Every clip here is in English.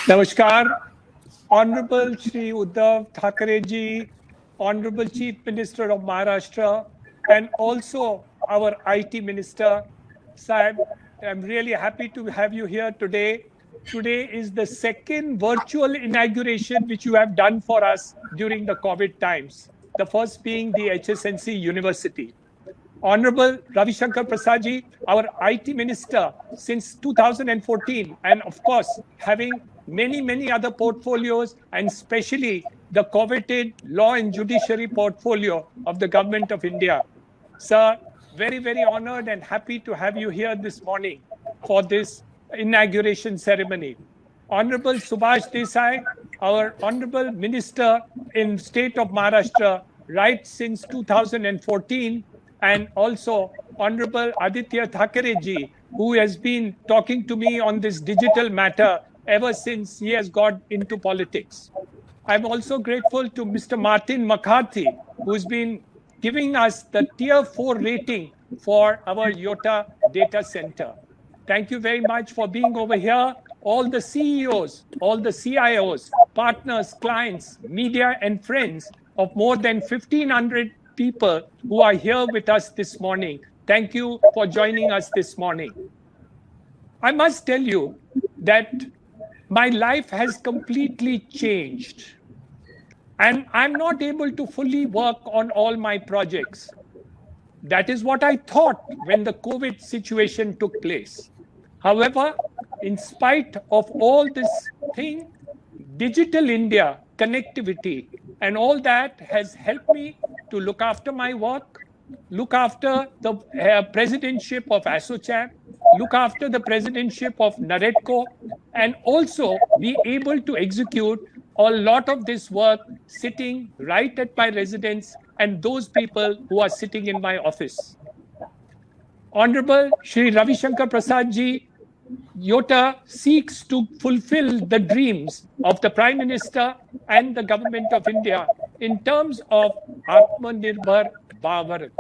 Namaskar, Honorable Shri Uddhav Thackeray ji, Honorable Chief Minister of Maharashtra, and also our IT Minister, Saib. I'm really happy to have you here today. Today is the second virtual inauguration which you have done for us during the COVID times, the first being the HSNC University. Honorable Ravi Shankar Prasad ji, our IT Minister since 2014, and of course, having many other portfolios, and especially the coveted law and judiciary portfolio of the Government of India. Sir, very honored and happy to have you here this morning for this inauguration ceremony. Honorable Subhash Desai, our Honorable Minister in State of Maharashtra, right since 2014, and also Honorable Aditya Thackeray ji, who has been talking to me on this digital matter ever since he has got into politics. I'm also grateful to Mr. Martin McCarthy, who's been giving us the Tier 4 rating for our Yotta data center. Thank you very much for being over here. All the CEOs, all the CIOs, partners, clients, media, and friends of more than 1,500 people who are here with us this morning. Thank you for joining us this morning. I must tell you that my life has completely changed. And I'm not able to fully work on all my projects. That is what I thought when the COVID situation took place. However, in spite of all this thing, Digital India, connectivity, and all that has helped me to look after my work, look after the presidentship of ASSOCHAM, look after the presidentship of NAREDCO, and also be able to execute a lot of this work sitting right at my residence and those people who are sitting in my office. Honorable Shri Ravi Shankar Prasad ji, Yotta seeks to fulfill the dreams of the Prime Minister and the Government of India in terms of Atmanirbhar Bharat.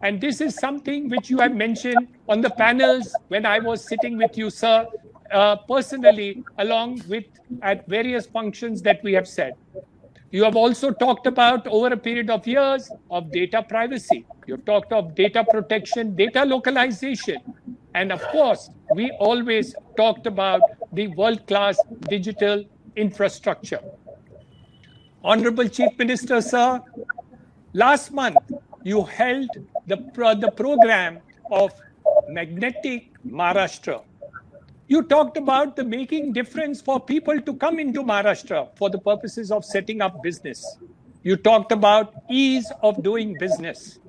And this is something which you have mentioned on the panels when I was sitting with you, sir, personally, along with at various functions that we have said. You have also talked about over a period of years of data privacy. You've talked of data protection, data localization. And of course, we always talked about the world-class digital infrastructure. Honorable Chief Minister, sir, last month, you held the program of Magnetic Maharashtra. You talked about the making difference for people to come into Maharashtra for the purposes of setting up business. You talked about ease of doing business.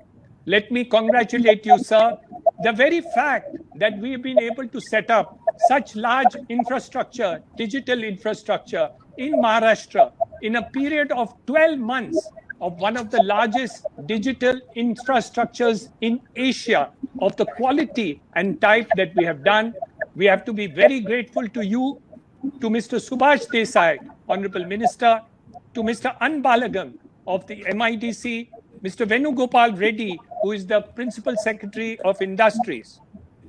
Let me congratulate you, sir. The very fact that we've been able to set up such large infrastructure, digital infrastructure in Maharashtra in a period of 12 months of one of the largest digital infrastructures in Asia of the quality and type that we have done. We have to be very grateful to you, to Mr. Subhash Desai, Honorable Minister, to Mr. Anbalagam of the MIDC, Mr. Venugopal Reddy, who is the Principal Secretary of Industries.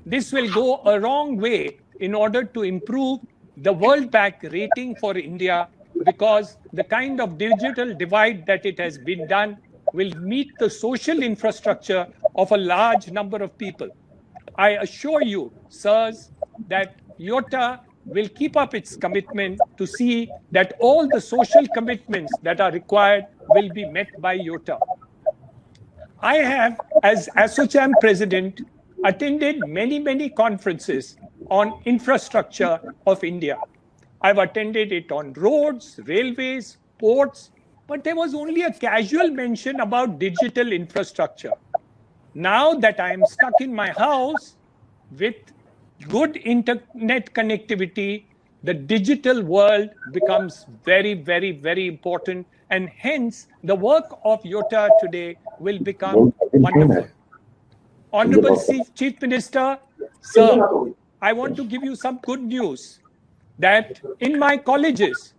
This will go a long way in order to improve the World Bank rating for India, because the kind of digital divide that it has been done will meet the social infrastructure of a large number of people. I assure you, sirs, that Yotta will keep up its commitment to see that all the social commitments that are required will be met by Yotta. I have, as ASSOCHAM president, attended many conferences on infrastructure of India. I've attended it on roads, railways, ports, but there was only a casual mention about digital infrastructure. Now that I am stuck in my house with good internet connectivity, the digital world becomes very important, and hence the work of Yotta today will become wonderful. Honorable Chief Minister, sir, I want to give you some good news that in my colleges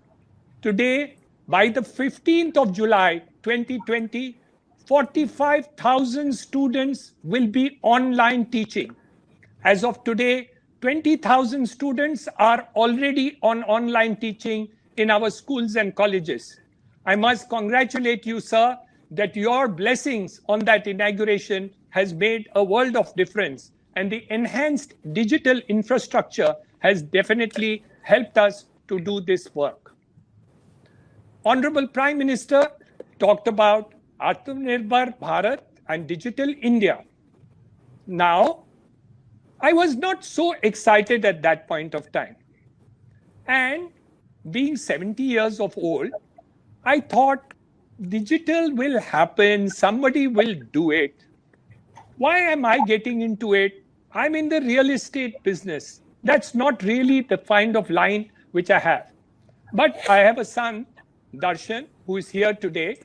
today, by the 15th of July 2020, 45,000 students will be online teaching. As of today, 20,000 students are already on online teaching in our schools and colleges. I must congratulate you, sir, that your blessings on that inauguration has made a world of difference, and the enhanced digital infrastructure has definitely helped us to do this work. Honorable Prime Minister talked about Atmanirbhar Bharat and Digital India. Now, I was not so excited at that point of time. And being 70 years of old, I thought digital will happen, somebody will do it. Why am I getting into it? I'm in the real estate business. That's not really the kind of line which I have. But I have a son, Darshan, who is here today.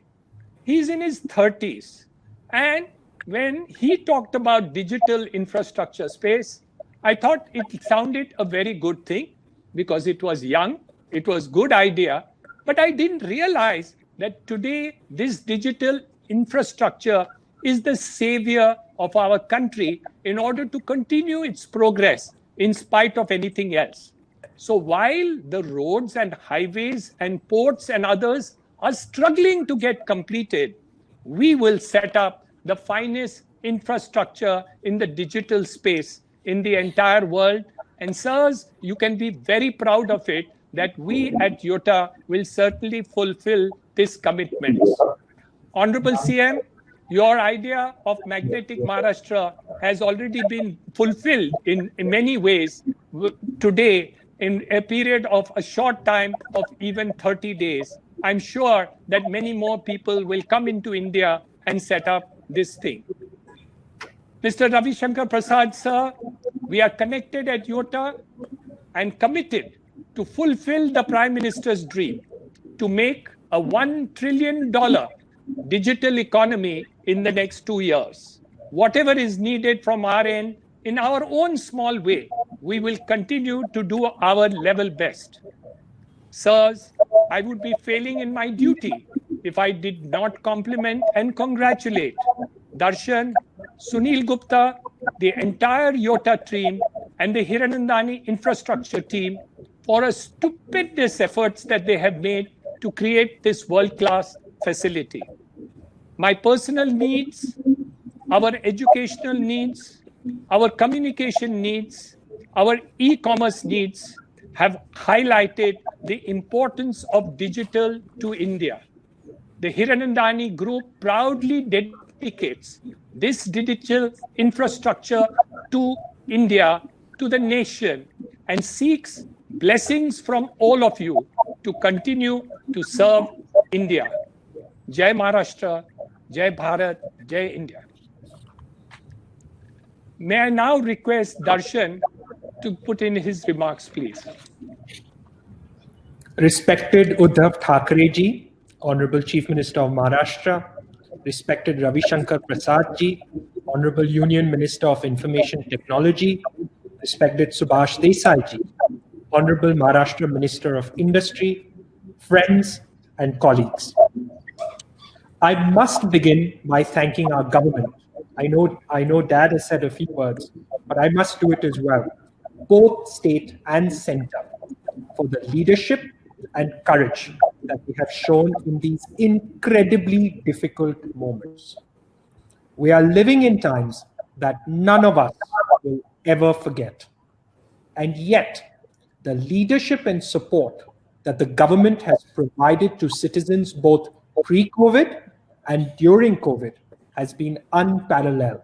He's in his 30s. And when he talked about digital infrastructure space, I thought it sounded a very good thing because it was young, it was good idea, but I didn't realize that today this digital infrastructure is the savior of our country in order to continue its progress in spite of anything else. So while the roads and highways and ports and others are struggling to get completed, we will set up the finest infrastructure in the digital space in the entire world. And sirs, you can be very proud of it that we at YOTA will certainly fulfill this commitment. Honorable CM, your idea of magnetic Maharashtra has already been fulfilled in many ways today in a period of a short time of even 30 days. I'm sure that many more people will come into India and set up this thing. Mr. Ravi Shankar Prasad, sir, we are connected at YOTA and committed to fulfill the Prime Minister's dream to make a $1 trillion digital economy in the next 2 years. Whatever is needed from our end, in our own small way, we will continue to do our level best. Sirs, I would be failing in my duty if I did not compliment and congratulate Darshan, Sunil Gupta, the entire YOTA team, and the Hiranandani infrastructure team for a stupendous efforts that they have made to create this world-class facility. My personal needs, our educational needs, our communication needs, our e-commerce needs have highlighted the importance of digital to India. The Hiranandani Group proudly dedicates this digital infrastructure to India, to the nation, and seeks blessings from all of you to continue to serve India. Jai Maharashtra, Jai Bharat, Jai India. May I now request Darshan to put in his remarks, please. Respected Uddhav Thackeray ji, Honorable Chief Minister of Maharashtra, respected Ravi Shankar Prasad ji, Honorable Union Minister of Information Technology, respected Subhash Desai ji, Honorable Maharashtra Minister of Industry, friends and colleagues. I must begin by thanking our government. I know Dad has said a few words, but I must do it as well, both state and center, for the leadership and courage that we have shown in these incredibly difficult moments. We are living in times that none of us will ever forget. And yet, the leadership and support that the government has provided to citizens both pre-COVID and during COVID has been unparalleled.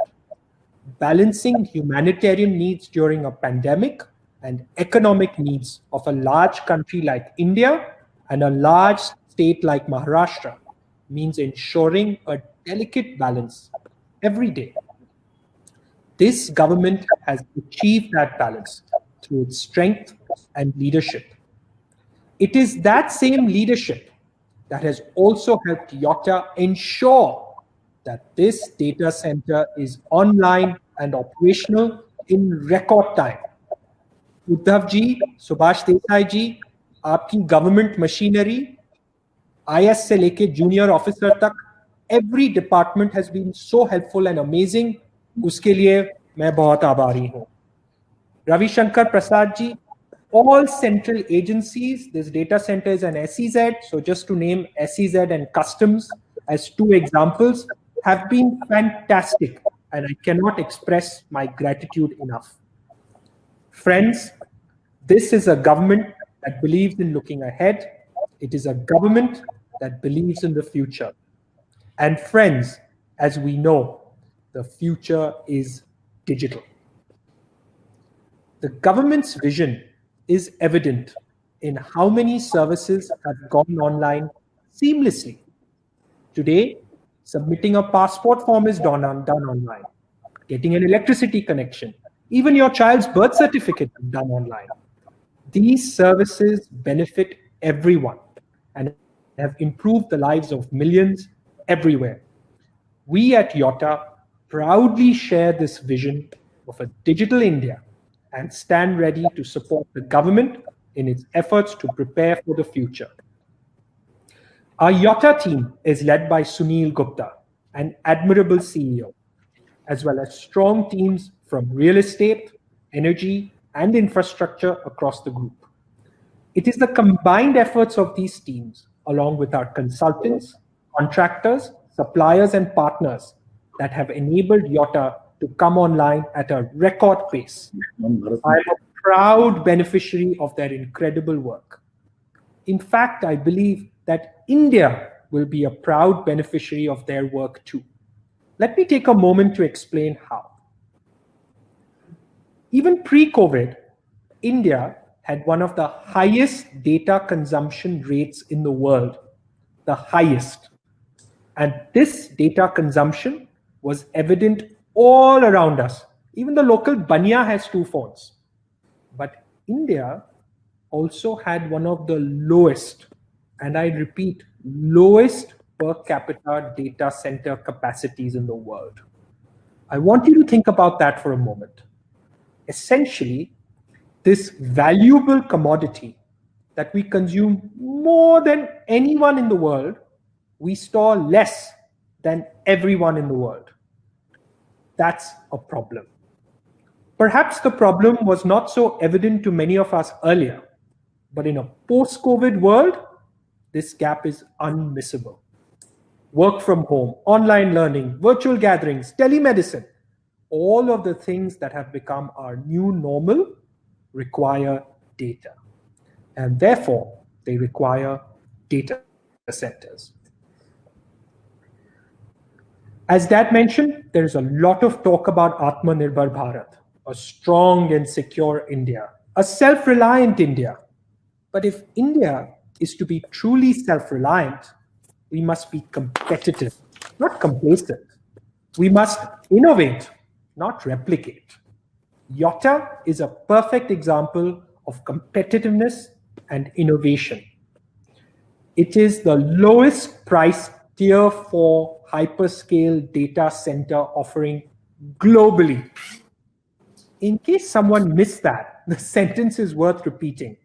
Balancing humanitarian needs during a pandemic and economic needs of a large country like India and a large state like Maharashtra means ensuring a delicate balance every day. This government has achieved that balance through its strength and leadership. It is that same leadership that has also helped YOTA ensure that this data center is online and operational in record time. Uddhav ji, Subhash Desai ji, आपकी government machinery, IS से लेके junior officer तक, every department has been so helpful and amazing. उसके लिए मैं बहुत आभारी हूँ. Ravi Shankar Prasad ji, all central agencies, this data center is an SEZ, so just to name SEZ and customs as two examples, have been fantastic, and I cannot express my gratitude enough. Friends, this is a government that believes in looking ahead. It is a government that believes in the future. And friends, as we know, the future is digital. The government's vision is evident in how many services have gone online seamlessly. Today, submitting a passport form is done online. Getting an electricity connection, even your child's birth certificate is done online. These services benefit everyone and have improved the lives of millions everywhere. We at Yotta proudly share this vision of a digital India and stand ready to support the government in its efforts to prepare for the future. Our Yotta team is led by Sunil Gupta, an admirable CEO, as well as strong teams from real estate, energy, and infrastructure across the group. It is the combined efforts of these teams, along with our consultants, contractors, suppliers, and partners, that have enabled Yotta to come online at a record pace. I am a proud beneficiary of their incredible work. In fact, I believe that India will be a proud beneficiary of their work too. Let me take a moment to explain how. Even pre-COVID, India had one of the highest data consumption rates in the world, the highest. And this data consumption was evident all around us. Even the local Banya has 2 phones. But India also had one of the lowest, and I repeat, lowest per capita data center capacities in the world. I want you to think about that for a moment. Essentially, this valuable commodity that we consume more than anyone in the world, we store less than everyone in the world. That's a problem. Perhaps the problem was not so evident to many of us earlier, but in a post-COVID world, this gap is unmissable. Work from home, online learning, virtual gatherings, telemedicine, all of the things that have become our new normal require data. And therefore, they require data centers. As Dad mentioned, there's a lot of talk about Atmanirbhar Bharat, a strong and secure India, a self-reliant India. But if India is to be truly self-reliant, we must be competitive, not complacent. We must innovate, not replicate. Yotta is a perfect example of competitiveness and innovation. It is the lowest price tier 4 hyperscale data center offering globally. In case someone missed that, the sentence is worth repeating.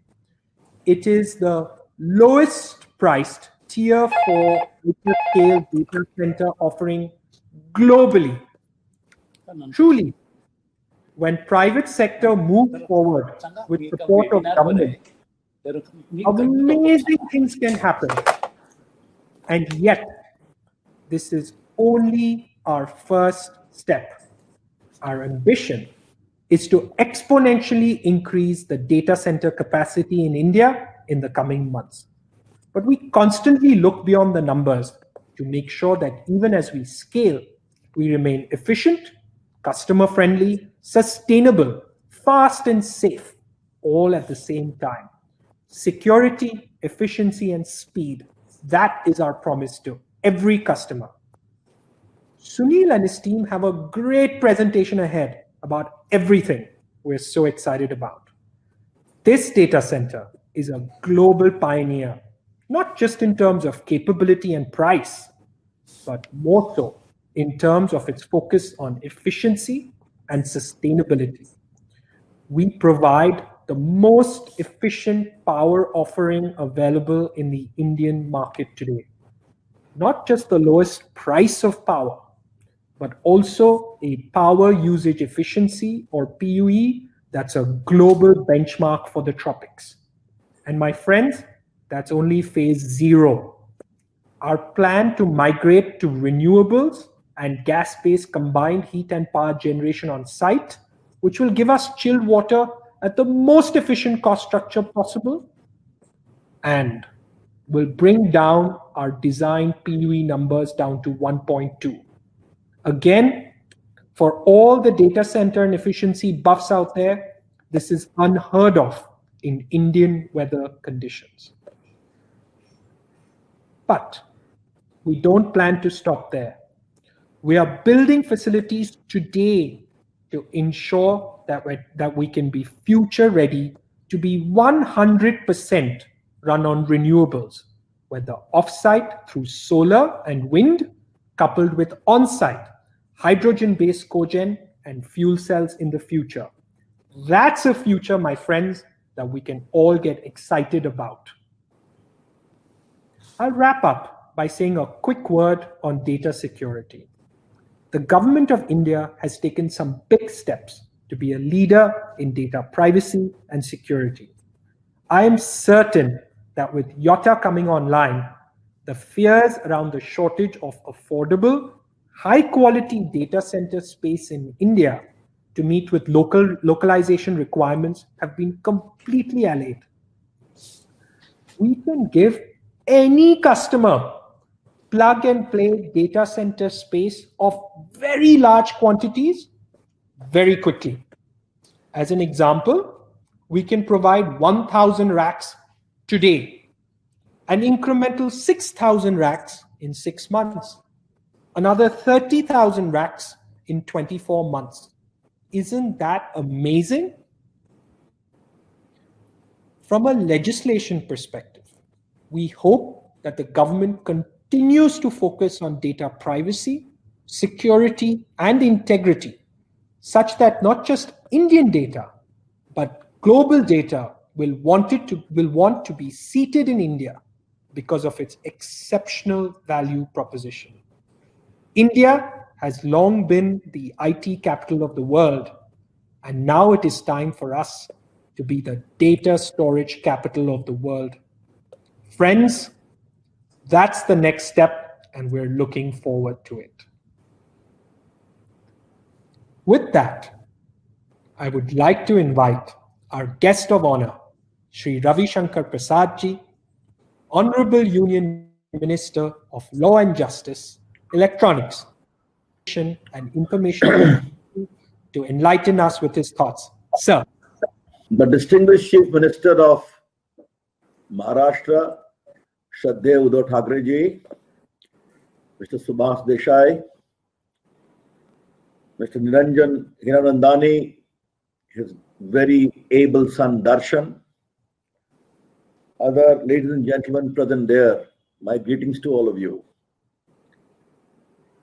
It is the lowest priced tier 4 hyperscale data center offering globally. Truly, when private sector moves forward with support of government, amazing things can happen. And yet, this is only our first step. Our ambition is to exponentially increase the data center capacity in India in the coming months. But we constantly look beyond the numbers to make sure that even as we scale, we remain efficient, customer-friendly, sustainable, fast and safe, all at the same time. Security, efficiency, and speed, that is our promise to every customer. Sunil and his team have a great presentation ahead about everything we're so excited about. This data center is a global pioneer, not just in terms of capability and price, but more so in terms of its focus on efficiency and sustainability. We provide the most efficient power offering available in the Indian market today. Not just the lowest price of power, but also a power usage efficiency, or PUE, That's a global benchmark for the tropics. And my friends, that's only phase 0. Our plan to migrate to renewables and gas-based combined heat and power generation on site, which will give us chilled water at the most efficient cost structure possible, and will bring down our design PUE numbers down to 1.2. Again, for all the data center and efficiency buffs out there, this is unheard of in Indian weather conditions. But we don't plan to stop there. We are building facilities today to ensure that we can be future ready to be 100% run on renewables, whether offsite through solar and wind, coupled with on-site hydrogen-based cogen and fuel cells in the future. That's a future, my friends, that we can all get excited about. I'll wrap up by saying a quick word on data security. The government of India has taken some big steps to be a leader in data privacy and security. I am certain that with Yotta coming online, the fears around the shortage of affordable, high-quality data center space in India to meet with localization requirements have been completely allayed. We can give any customer plug and play data center space of very large quantities very quickly. As an example, we can provide 1,000 racks today, an incremental 6,000 racks in 6 months, another 30,000 racks in 24 months. Isn't that amazing? From a legislation perspective, we hope that the government continues to focus on data privacy, security, and integrity, such that not just Indian data, but global data will want to be seated in India because of its exceptional value proposition. India has long been the IT capital of the world, and now it is time for us to be the data storage capital of the world. Friends, that's the next step, and we're looking forward to it. With that, I would like to invite our guest of honor, Shri Ravi Shankar Prasad ji, Honorable Union Minister of Law and Justice, Electronics, and Information to enlighten us with his thoughts. Sir. The distinguished Chief Minister of Maharashtra, Shraddheya Uddhav Thackeray ji, Mr. Subhas Desai, Mr. Niranjan Hiranandani, his very able son Darshan, other ladies and gentlemen present there, my greetings to all of you.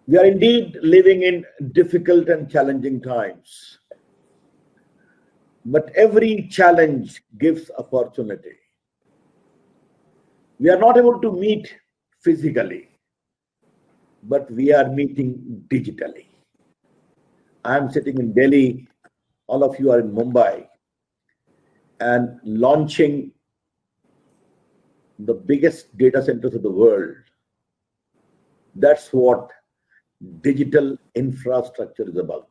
We are indeed living in difficult and challenging times. But every challenge gives opportunity. We are not able to meet physically, but we are meeting digitally. I am sitting in Delhi, all of you are in Mumbai, and launching the biggest data centers of the world. That's what digital infrastructure is about.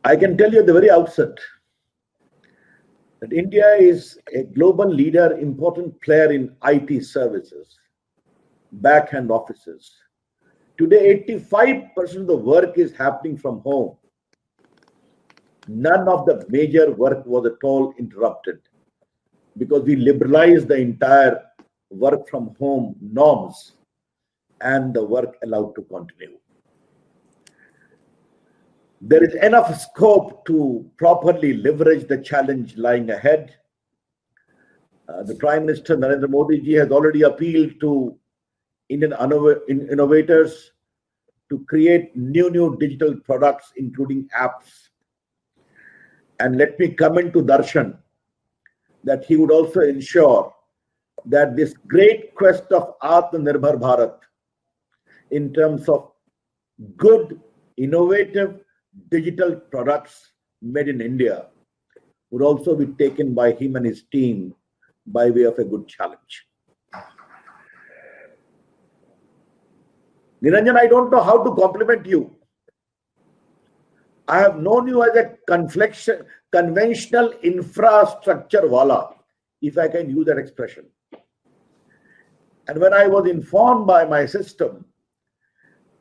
I can tell you at the very outset that India is a global leader, important player in IT services, back-end offices. Today, 85% of the work is happening from home. None of the major work was at all interrupted because we liberalized the entire work from home norms and the work allowed to continue. There is enough scope to properly leverage the challenge lying ahead. The Prime Minister Narendra Modi ji has already appealed to Indian innovators to create new digital products, including apps. And let me comment to Darshan that he would also ensure that this great quest of Atmanirbhar Bharat in terms of good, innovative, digital products made in India would also be taken by him and his team by way of a good challenge. Niranjan, I don't know how to compliment you. I have known you as a conventional infrastructure wala, if I can use that expression. And when I was informed by my system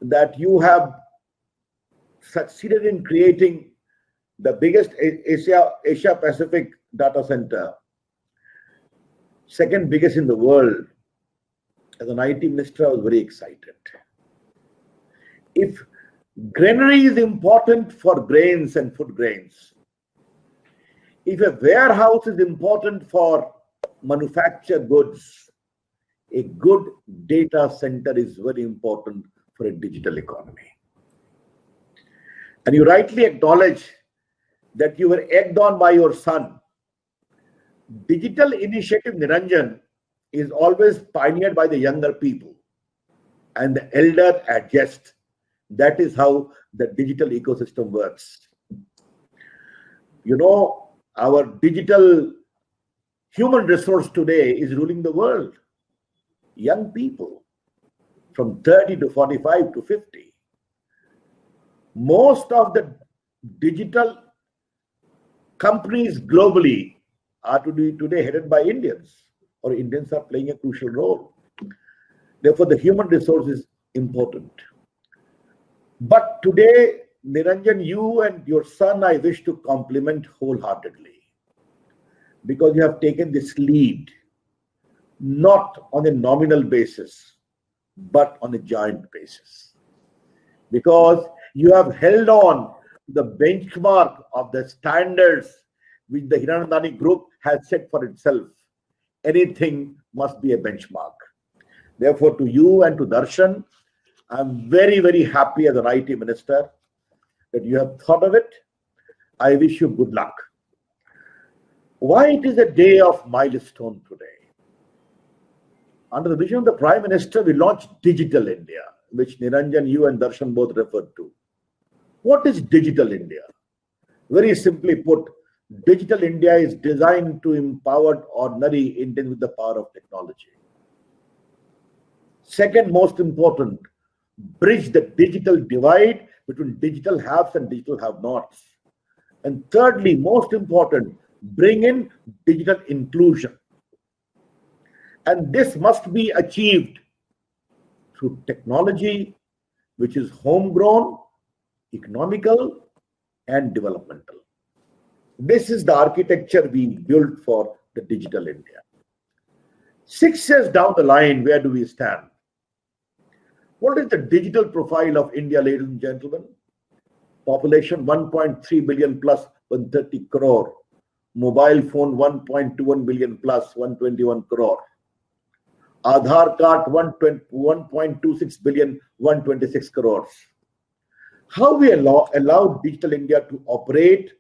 that you have succeeded in creating the biggest Asia Pacific data center, second biggest in the world, as an IT minister, I was very excited. If granary is important for grains and food grains, if a warehouse is important for manufactured goods, a good data center is very important for a digital economy. And you rightly acknowledge that you were egged on by your son. Digital initiative, Niranjan, is always pioneered by the younger people, and the elder adjust. That is how the digital ecosystem works. You know, our digital human resource today is ruling the world. Young people from 30 to 45 to 50. Most of the digital companies globally are today headed by Indians, or Indians are playing a crucial role. Therefore, the human resource is important. But today, Niranjan, you and your son, I wish to compliment wholeheartedly, because you have taken this lead, not on a nominal basis, but on a joint basis. Because you have held on to the benchmark of the standards which the Hiranandani Group has set for itself. Anything must be a benchmark. Therefore, to you and to Darshan, I'm very, very happy as an IT minister that you have thought of it. I wish you good luck. Why it is a day of milestone today? Under the vision of the Prime Minister, we launched Digital India, which Niranjan, you and Darshan both referred to. What is Digital India? Very simply put, Digital India is designed to empower ordinary Indians with the power of technology. Second most important, bridge the digital divide between digital haves and digital have-nots. And thirdly, most important, bring in digital inclusion. And this must be achieved through technology, which is homegrown, economical, and developmental. This is the architecture we built for the Digital India. 6 years down the line, where do we stand? What is the digital profile of India, ladies and gentlemen? Population 1.3 billion plus 130 crore. Mobile phone 1.21 billion plus 121 crore. Aadhaar card 1.26 billion 126 crores. How we allow Digital India to operate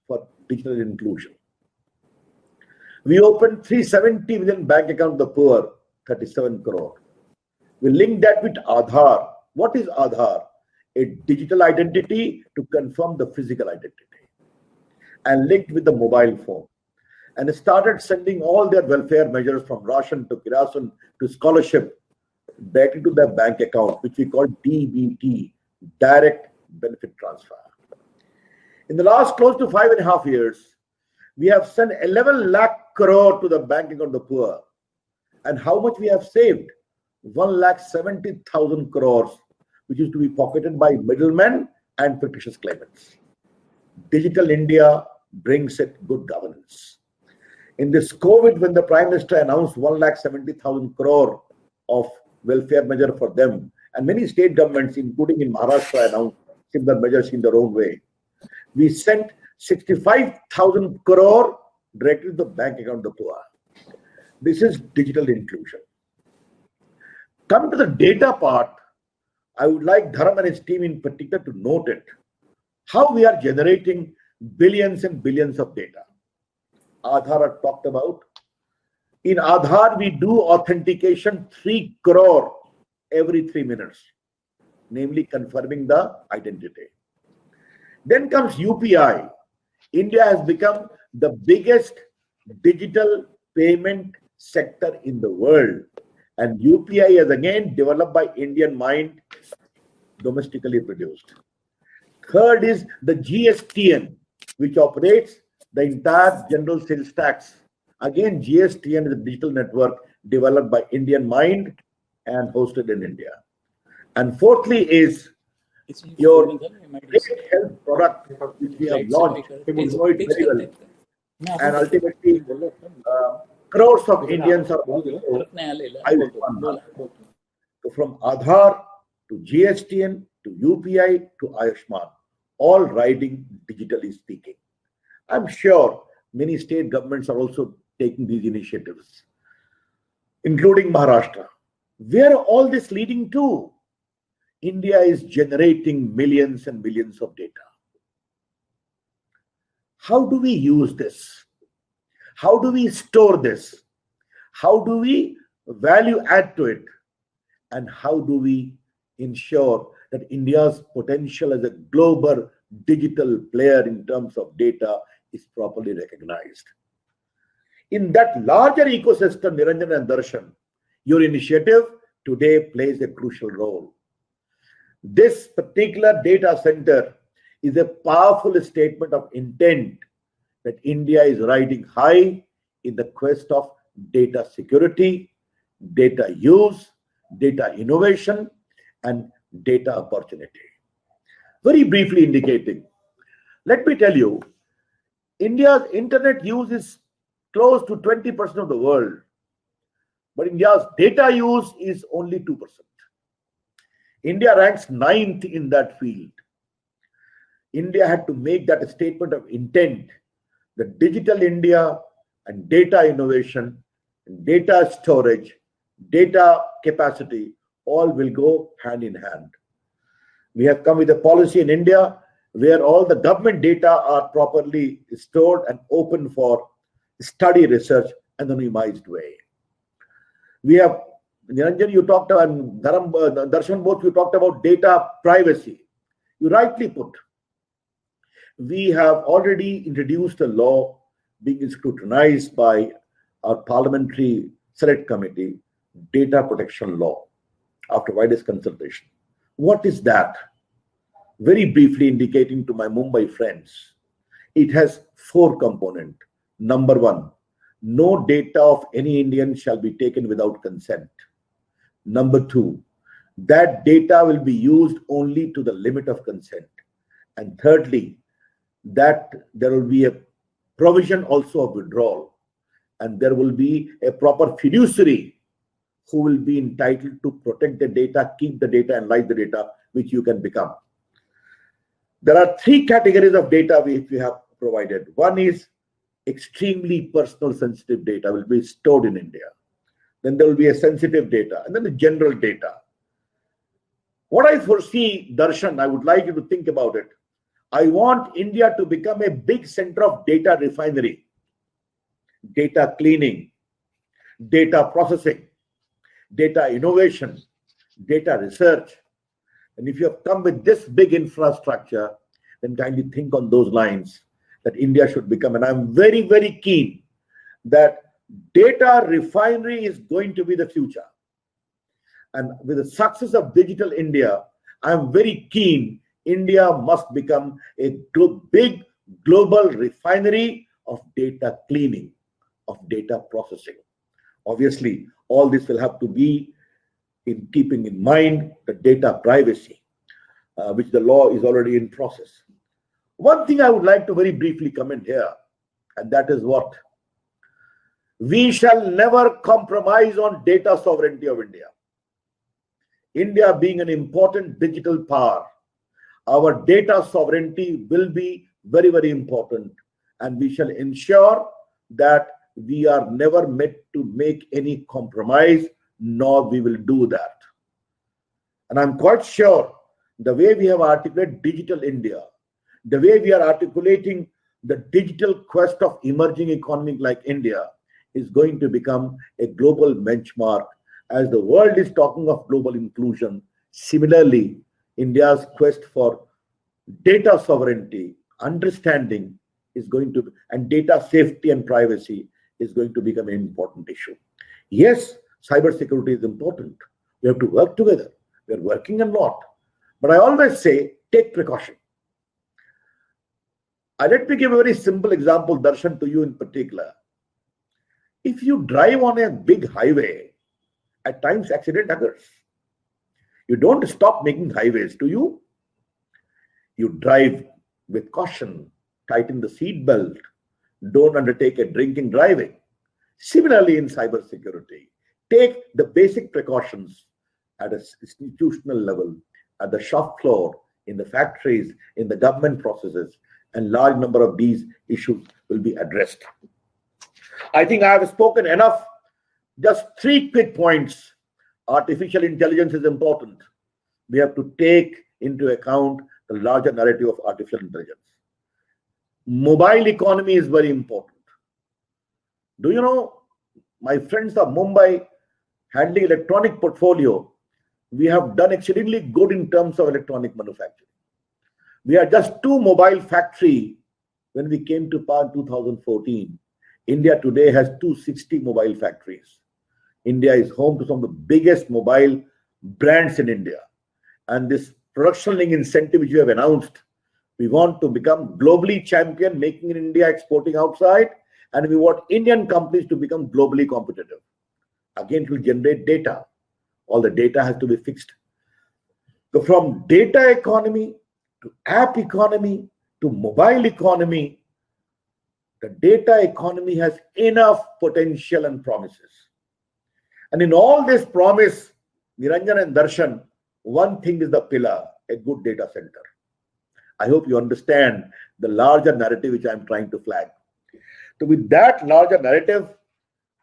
for digital inclusion? We opened 370 million bank accounts of the poor, 37 crore. We link that with Aadhaar. What is Aadhaar? A digital identity to confirm the physical identity, and linked with the mobile phone. And started sending all their welfare measures from ration to kirasan to scholarship directly to their bank account, which we call DBT, Direct Benefit Transfer. In the last close to 5.5 years, we have sent 11 lakh crore to the bank account of the poor. And how much we have saved? 1,70,000 crores, which is to be pocketed by middlemen and fictitious claimants. Digital India brings it good governance. In this COVID, when the Prime Minister announced 1,70,000 crore of welfare measure for them, and many state governments, including in Maharashtra, announced similar measures in their own way, we sent 65,000 crore directly to the bank account of the poor. This is digital inclusion. Coming to the data part, I would like Dharam and his team in particular to note it, how we are generating billions and billions of data. Aadhaar I talked about. In Aadhaar, we do authentication 3 crore every 3 minutes, namely confirming the identity. Then comes UPI. India has become the biggest digital payment sector in the world. And UPI is again developed by Indian mind, domestically produced. Third is the GSTN, which operates the entire general sales tax. Again, GSTN is a digital network developed by Indian mind and hosted in India. And fourthly is your health product, which we have launched. You will know it very well. And ultimately, crores of Indians are also Ayushman. So from Aadhaar to GSTN to UPI to Ayushman, all riding digitally speaking. I'm sure many state governments are also taking these initiatives, including Maharashtra. Where are all this leading to? India is generating millions and millions of data. How do we use this? How do we store this? How do we value add to it? And how do we ensure that India's potential as a global digital player in terms of data is properly recognized? In that larger ecosystem, Niranjan and Darshan, your initiative today plays a crucial role. This particular data center is a powerful statement of intent that India is riding high in the quest of data security, data use, data innovation, and data opportunity. Very briefly indicating, let me tell you, India's internet use is close to 20% of the world, but India's data use is only 2%. India ranks 9th in that field. India had to make that a statement of intent that digital India and data innovation, data storage, data capacity, all will go hand in hand. We have come with a policy in India where all the government data are properly stored and open for study, research, and anonymized way. We have, Niranjan, you talked about, and Darshan, both you talked about data privacy. You rightly put. We have already introduced a law being scrutinized by our parliamentary select committee, data protection law, after widest consultation. What is that? Very briefly indicating to my Mumbai friends, it has 4 components. Number 1, no data of any Indian shall be taken without consent. Number 2, that data will be used only to the limit of consent. And thirdly, that there will be a provision also of withdrawal, and there will be a proper fiduciary who will be entitled to protect the data, keep the data, and like the data, which you can become. There are 3 categories of data which we have provided. One is extremely personal sensitive data will be stored in India. Then there will be a sensitive data, and then the general data. What I foresee, Darshan, I would like you to think about it. I want India to become a big center of data refinery, data cleaning, data processing, data innovation, data research. And if you have come with this big infrastructure, then kindly think on those lines that India should become. And I'm very, very keen that data refinery is going to be the future. And with the success of Digital India, I'm very keen India must become a big global refinery of data cleaning, of data processing. Obviously, all this will have to be in keeping in mind the data privacy, which the law is already in process. One thing I would like to very briefly comment here, and that is what? We shall never compromise on data sovereignty of India. India being an important digital power, our data sovereignty will be very, very important, and we shall ensure that we are never made to make any compromise, nor we will do that. And I'm quite sure the way we have articulated Digital India, the way we are articulating the digital quest of emerging economy like India is going to become a global benchmark as the world is talking of global inclusion. Similarly, India's quest for data sovereignty, understanding is going to, and data safety and privacy is going to become an important issue. Yes, cybersecurity is important. We have to work together. We are working a lot. But I always say, take precaution. Let me give a very simple example, Darshan, to you in particular. If you drive on a big highway, at times accident occurs. You don't stop making highways, do you? You drive with caution, tighten the seat belt, don't undertake a drinking driving. Similarly, in cybersecurity, take the basic precautions at an institutional level, at the shop floor, in the factories, in the government processes, and large number of these issues will be addressed. I think I have spoken enough. Just 3 quick points. Artificial intelligence is important. We have to take into account the larger narrative of artificial intelligence. Mobile economy is very important. Do you know, my friends of Mumbai, handling electronic portfolio, we have done exceedingly good in terms of electronic manufacturing. We are just 2 mobile factory when we came to power in 2014. India today has 260 mobile factories. India is home to some of the biggest mobile brands in India. And this production link incentive which we have announced, we want to become globally champion, making in India, exporting outside, and we want Indian companies to become globally competitive. Again, it will generate data. All the data has to be fixed. So from data economy to app economy to mobile economy, the data economy has enough potential and promises. And in all this promise, Niranjan and Darshan, one thing is the pillar, a good data center. I hope you understand the larger narrative which I'm trying to flag. So with that larger narrative,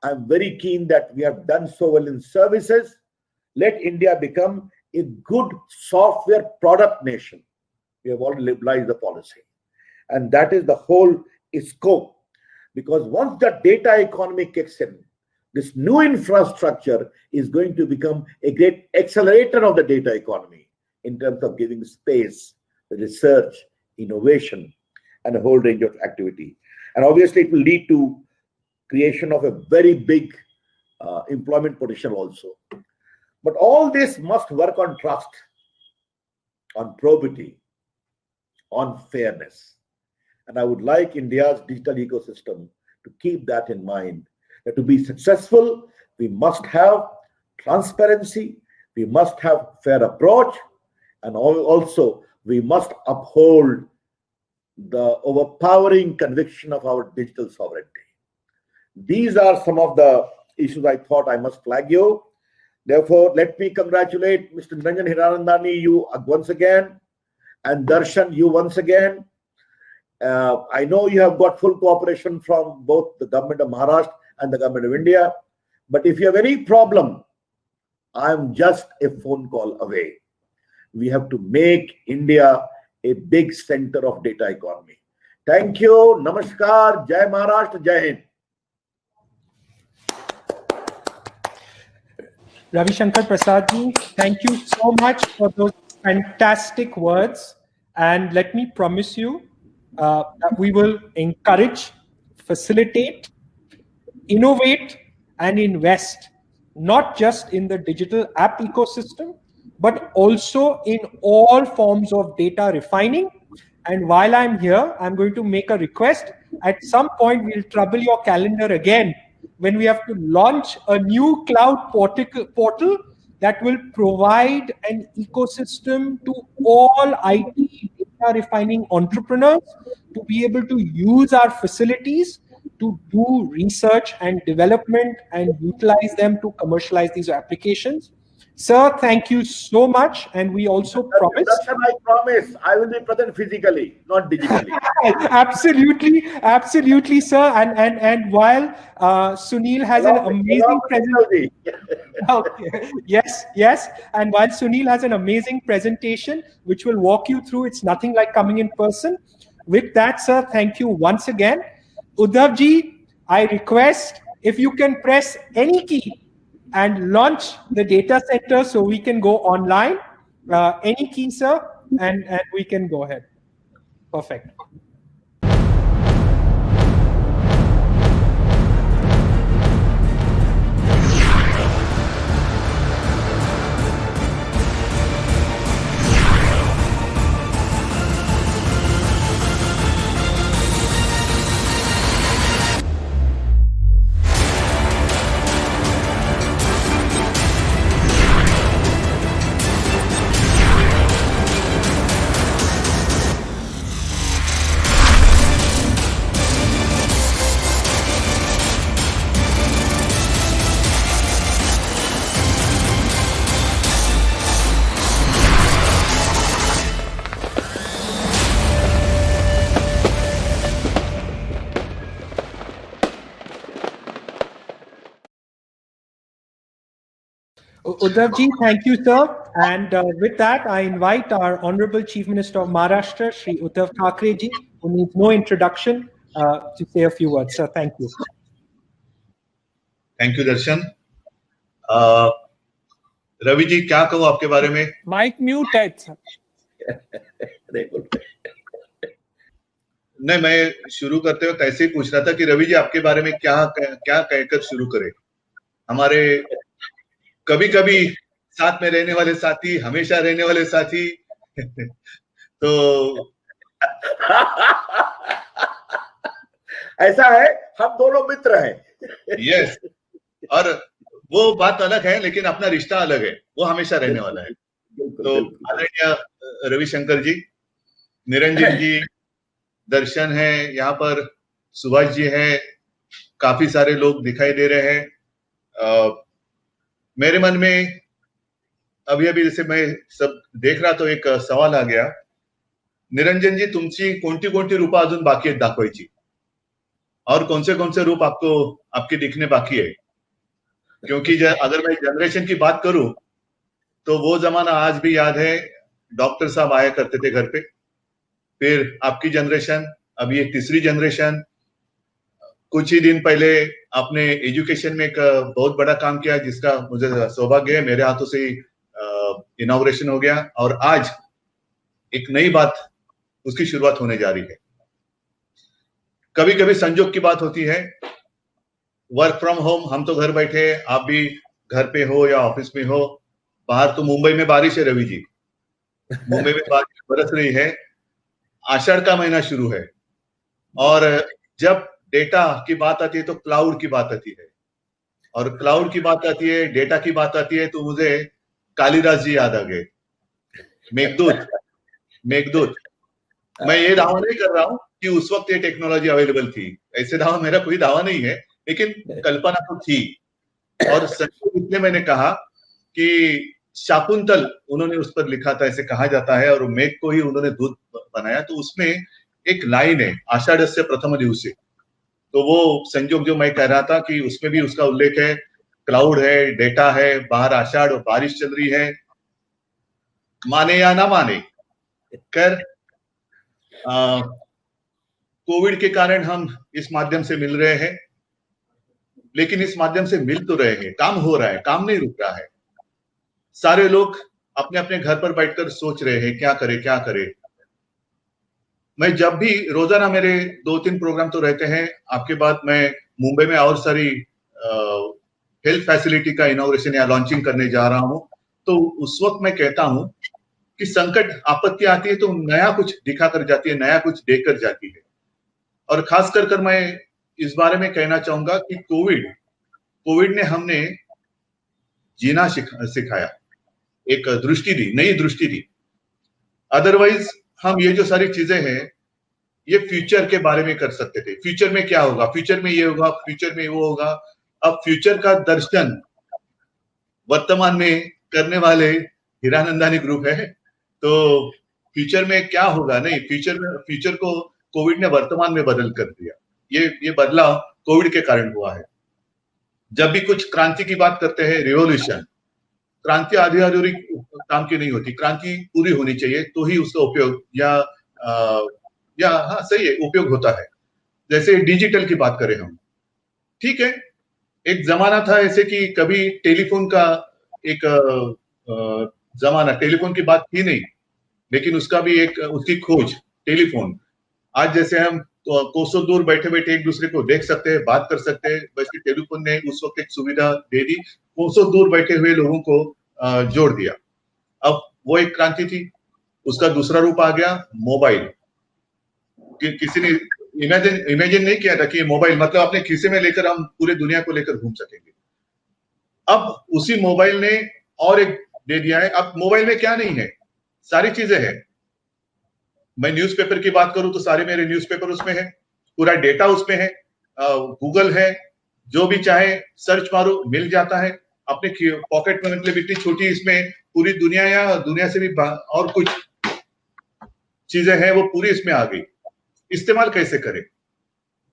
I'm very keen that we have done so well in services. Let India become a good software product nation. We have already liberalized the policy. And that is the whole scope. Because once the data economy kicks in, this new infrastructure is going to become a great accelerator of the data economy in terms of giving space, research, innovation, and a whole range of activity. And obviously, it will lead to creation of a very big employment potential also. But all this must work on trust, on probity, on fairness. And I would like India's digital ecosystem to keep that in mind. That to be successful, we must have transparency, we must have fair approach, and also we must uphold the overpowering conviction of our digital sovereignty. These are some of the issues I thought I must flag you. Therefore, let me congratulate Mr. Niranjan Hiranandani, you once again, and Darshan, you once again. I know you have got full cooperation from both the government of Maharashtra and the government of India. But if you have any problem, I'm just a phone call away. We have to make India a big center of data economy. Thank you. Namaskar. Jai Maharashtra. Jai Hind. Ravi Shankar Prasad ji, thank you so much for those fantastic words. And let me promise you that we will encourage, facilitate, innovate, and invest, not just in the digital app ecosystem, but also in all forms of data refining. And while I'm here, I'm going to make a request. At some point, we'll trouble your calendar again when we have to launch a new cloud portal that will provide an ecosystem to all IT data refining entrepreneurs to be able to use our facilities to do research and development and utilize them to commercialize these applications. Sir, thank you so much. And we also promise. Darshan, I promise I will be present physically, not digitally. Absolutely, absolutely, sir. And while Sunil has an amazing presentation. Okay. Yes. And while Sunil has an amazing presentation, which will walk you through, it's nothing like coming in person. With that, sir, thank you once again. Uddhav ji, I request if you can press any key and launch the data center so we can go online. Any key, sir, and we can go ahead. Perfect. Uddhav ji, thank you, sir. And with that, I invite our Honorable Chief Minister of Maharashtra, Shri Uddhav Thackeray ji, who needs no introduction, to say a few words. Sir, thank you. Thank you Darshan. Ravi ji, क्या कहूँ आपके बारे में? Mic mute है sir. नहीं, मैं शुरू करते वक्त ऐसे ही पूछ रहा था कि रवि जी आपके बारे में क्या कहकर शुरू करें। हमारे कभी कभी साथ में रहने वाले साथी, हमेशा रहने वाले साथी तो ऐसा है, हम दोनों मित्र हैं। यस, और वो बात अलग है, लेकिन अपना रिश्ता अलग है, वो हमेशा रहने वाला है। तो आदरणीय रविशंकर जी, निरंजन जी, दर्शन है यहाँ पर, सुभाष जी है, काफी सारे लोग दिखाई दे रहे हैं। मेरे मन में अभी जैसे मैं सब देख रहा तो एक सवाल आ गया, निरंजन जी तुमची कोणती रूप अजून बाकी आहेत दाखवायची, और कौन से रूप आपको आपके दिखने बाकी है? क्योंकि अगर मैं जनरेशन की बात करूं तो वो जमाना आज भी याद है, डॉक्टर साहब आया करते थे घर पे, फिर आपकी जनरेशन, अभी एक तीसरी जनरेशन। कुछ ही दिन पहले आपने एजुकेशन में एक बहुत बड़ा काम किया, जिसका मुझे सौभाग्य है, मेरे हाथों से इनॉग्रेशन हो गया, और आज एक नई बात, उसकी शुरुआत होने जा रही है। कभी कभी संजोग की बात होती है, वर्क फ्रॉम होम, हम तो घर बैठे, आप भी घर पे हो या ऑफिस में हो। बाहर तो मुंबई में बारिश है रवि जी, मुंबई में बारिश बरस रही है, आषाढ़ का महीना शुरू है, और जब डेटा की बात आती है तो क्लाउड की बात आती है, और क्लाउड की बात आती है, डेटा की बात आती है, तो मुझे कालिदास जी याद आ गए, मेघदूत। मैं ये दावा नहीं कर रहा हूं कि उस वक्त ये टेक्नोलॉजी अवेलेबल थी, ऐसे दावा मेरा कोई दावा नहीं है, लेकिन कल्पना तो थी। और इसलिए मैंने कहा कि शाकुंतल उन्होंने उस पर लिखा था, ऐसे कहा जाता है, और मेघ को ही उन्होंने दूत बनाया। तो उसमें एक लाइन है, आषाढ़स्य प्रथम दिवसे, तो वो संयोग जो मैं कह रहा था कि उसमें भी उसका उल्लेख है, क्लाउड है, डेटा है, बाहर आषाढ़ और बारिश चल रही है, माने या ना माने। खैर, कोविड के कारण हम इस माध्यम से मिल रहे हैं, लेकिन इस माध्यम से मिल तो रहे हैं, काम हो रहा है, काम नहीं रुक रहा है। सारे लोग अपने अपने घर पर बैठकर सोच रहे हैं क्या करे। मैं जब भी, रोजाना मेरे 2-3 प्रोग्राम तो रहते हैं, आपके बाद मैं मुंबई में और सारी हेल्थ फैसिलिटी का इनॉग्रेशन या लॉन्चिंग करने जा रहा हूं, तो उस वक्त मैं कहता हूं कि संकट आपत्ति आती है तो नया कुछ दिखा कर जाती है, नया कुछ देख कर जाती है। और खास कर मैं इस बारे में कहना चाहूंगा कि कोविड ने हमने जीना सिखाया, एक दृष्टि दी, नई दृष्टि दी। अदरवाइज हम ये जो सारी चीजें हैं, ये फ्यूचर के बारे में कर सकते थे, फ्यूचर में क्या होगा, फ्यूचर में ये होगा, फ्यूचर में वो होगा। अब फ्यूचर का दर्शन वर्तमान में करने वाले हीरानंदानी ग्रुप है, तो फ्यूचर में क्या होगा, नहीं, फ्यूचर को कोविड ने वर्तमान में बदल कर दिया। ये बदलाव कोविड के कारण हुआ है। जब भी कुछ क्रांति की बात करते हैं, रिवॉल्यूशन, क्रांति आधी अधूरी काम की नहीं होती, क्रांति पूरी होनी चाहिए, तो ही उसका उपयोग या हाँ सही है, उपयोग होता है। जैसे डिजिटल की बात करें हम, ठीक है, एक जमाना था ऐसे कि कभी टेलीफोन का एक जमाना, टेलीफोन की बात थी नहीं, लेकिन उसका भी एक, उसकी खोज टेलीफोन, आज जैसे हम तो कोसों दूर बैठे बैठे एक दूसरे को देख सकते हैं, बात कर सकते हैं, वैसे टेलीफोन ने उस वक्त एक सुविधा दे दी, कोसों दूर बैठे हुए लोगों को जोड़ दिया। अब वो एक क्रांति थी। उसका दूसरा रूप आ गया मोबाइल। किसी ने इमेजिन नहीं किया था कि मोबाइल मतलब अपने खीसे में लेकर हम पूरे दुनिया को लेकर घूम सकेंगे। अब उसी मोबाइल ने और एक दे दिया है। अब मोबाइल में क्या नहीं है, सारी चीजें हैं। मैं न्यूज़पेपर की बात करूं तो सारे मेरे न्यूज़पेपर उसमें है, पूरा डेटा उसमें है, गूगल है, जो भी चाहे सर्च मारो मिल जाता है अपने पॉकेट में। मतलब इतनी छोटी इसमें पूरी दुनिया या दुनिया से भी और कुछ चीजें हैं वो पूरी इसमें आ गई। इस्तेमाल कैसे करें?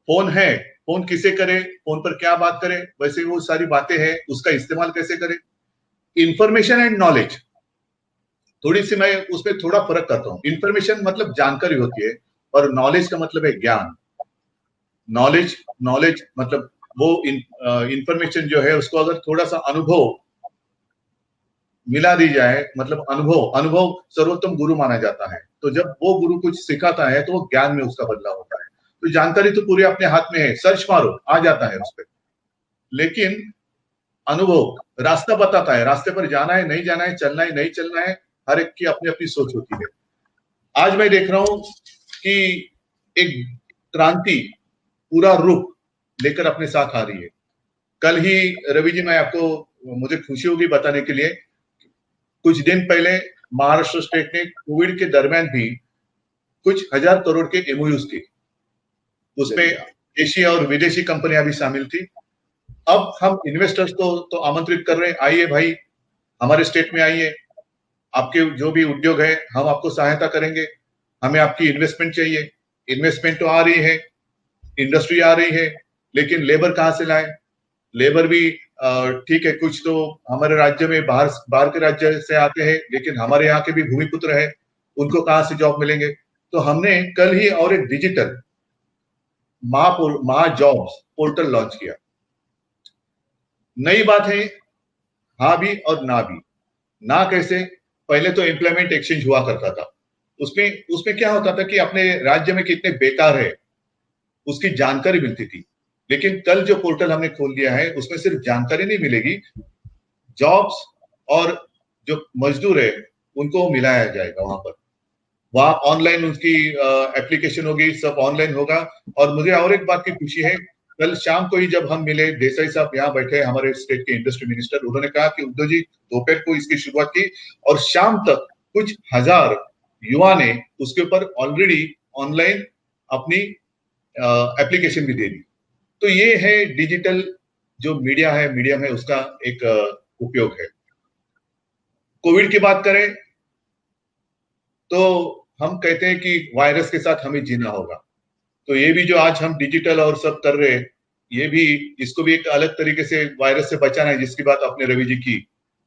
फोन है, फोन किसे करें, फोन पर क्या बात करें, वैसे वो सारी बातें हैं, उसका इस्तेमाल कैसे करें। इंफॉर्मेशन एंड नॉलेज, थोड़ी सी मैं उसमें थोड़ा फर्क करता हूं। इंफॉर्मेशन मतलब जानकारी होती है और नॉलेज का मतलब है ज्ञान। नॉलेज मतलब वो इंफॉर्मेशन जो है उसको अगर थोड़ा सा अनुभव मिला दी जाए, मतलब अनुभव सर्वोत्तम गुरु माना जाता है। तो जब वो गुरु कुछ सिखाता है तो वो ज्ञान में उसका बदलाव होता है। तो जानकारी तो पूरी अपने हाथ में है, सर्च मारो आ जाता है उस पर, लेकिन अनुभव रास्ता बताता है, रास्ते पर जाना है नहीं जाना है, चलना है नहीं चलना है, हर एक की अपनी अपनी सोच होती है। आज मैं देख रहा हूं कि एक क्रांति पूरा रूप लेकर अपने साथ आ रही है। कल ही रवि जी, मैं आपको, मुझे खुशी होगी बताने के लिए, कुछ दिन पहले महाराष्ट्र स्टेट ने कोविड के दरमियान भी कुछ 1000 करोड़ के एमओयूज की, उसमें देशी और विदेशी कंपनियां भी शामिल थी। अब हम इन्वेस्टर्स को तो आमंत्रित कर रहे हैं, आइए भाई हमारे स्टेट में आइए, आपके जो भी उद्योग है हम आपको सहायता करेंगे, हमें आपकी इन्वेस्टमेंट चाहिए। इन्वेस्टमेंट तो आ रही है, इंडस्ट्री आ रही है, लेकिन लेबर कहां से लाए? लेबर भी ठीक है, कुछ तो हमारे राज्य में बाहर के राज्य से आते हैं, लेकिन हमारे यहाँ के भी भूमिपुत्र है, उनको कहां से जॉब मिलेंगे? तो हमने कल ही और एक डिजिटल महा जॉब्स पोर्टल लॉन्च किया। नई बात है, हाँ भी और ना भी। ना कैसे? पहले तो एम्प्लॉयमेंट एक्सचेंज हुआ करता था, उसमें क्या होता था कि अपने राज्य में कितने बेकार है उसकी जानकारी मिलती थी। लेकिन कल जो पोर्टल हमने खोल दिया है उसमें सिर्फ जानकारी नहीं मिलेगी, जॉब्स और जो मजदूर है उनको मिलाया जाएगा वहां ऑनलाइन उनकी एप्लीकेशन होगी, सब ऑनलाइन होगा। और मुझे और एक बात की खुशी है, कल शाम को ही जब हम मिले, देसाई साहब यहाँ बैठे, हमारे स्टेट के इंडस्ट्री मिनिस्टर, उन्होंने कहा कि उद्धव जी दोपहर को इसकी शुरुआत की और शाम तक कुछ 1000 युवा ने उसके ऊपर ऑलरेडी ऑनलाइन अपनी एप्लीकेशन भी दे दी। तो ये है डिजिटल जो मीडियम है उसका एक उपयोग है। कोविड की बात करें तो हम कहते हैं कि वायरस के साथ हमें जीना होगा। तो ये भी जो आज हम डिजिटल और सब कर रहे हैं, ये भी, इसको भी एक अलग तरीके से वायरस से बचाना है, जिसकी बात आपने रवि जी की।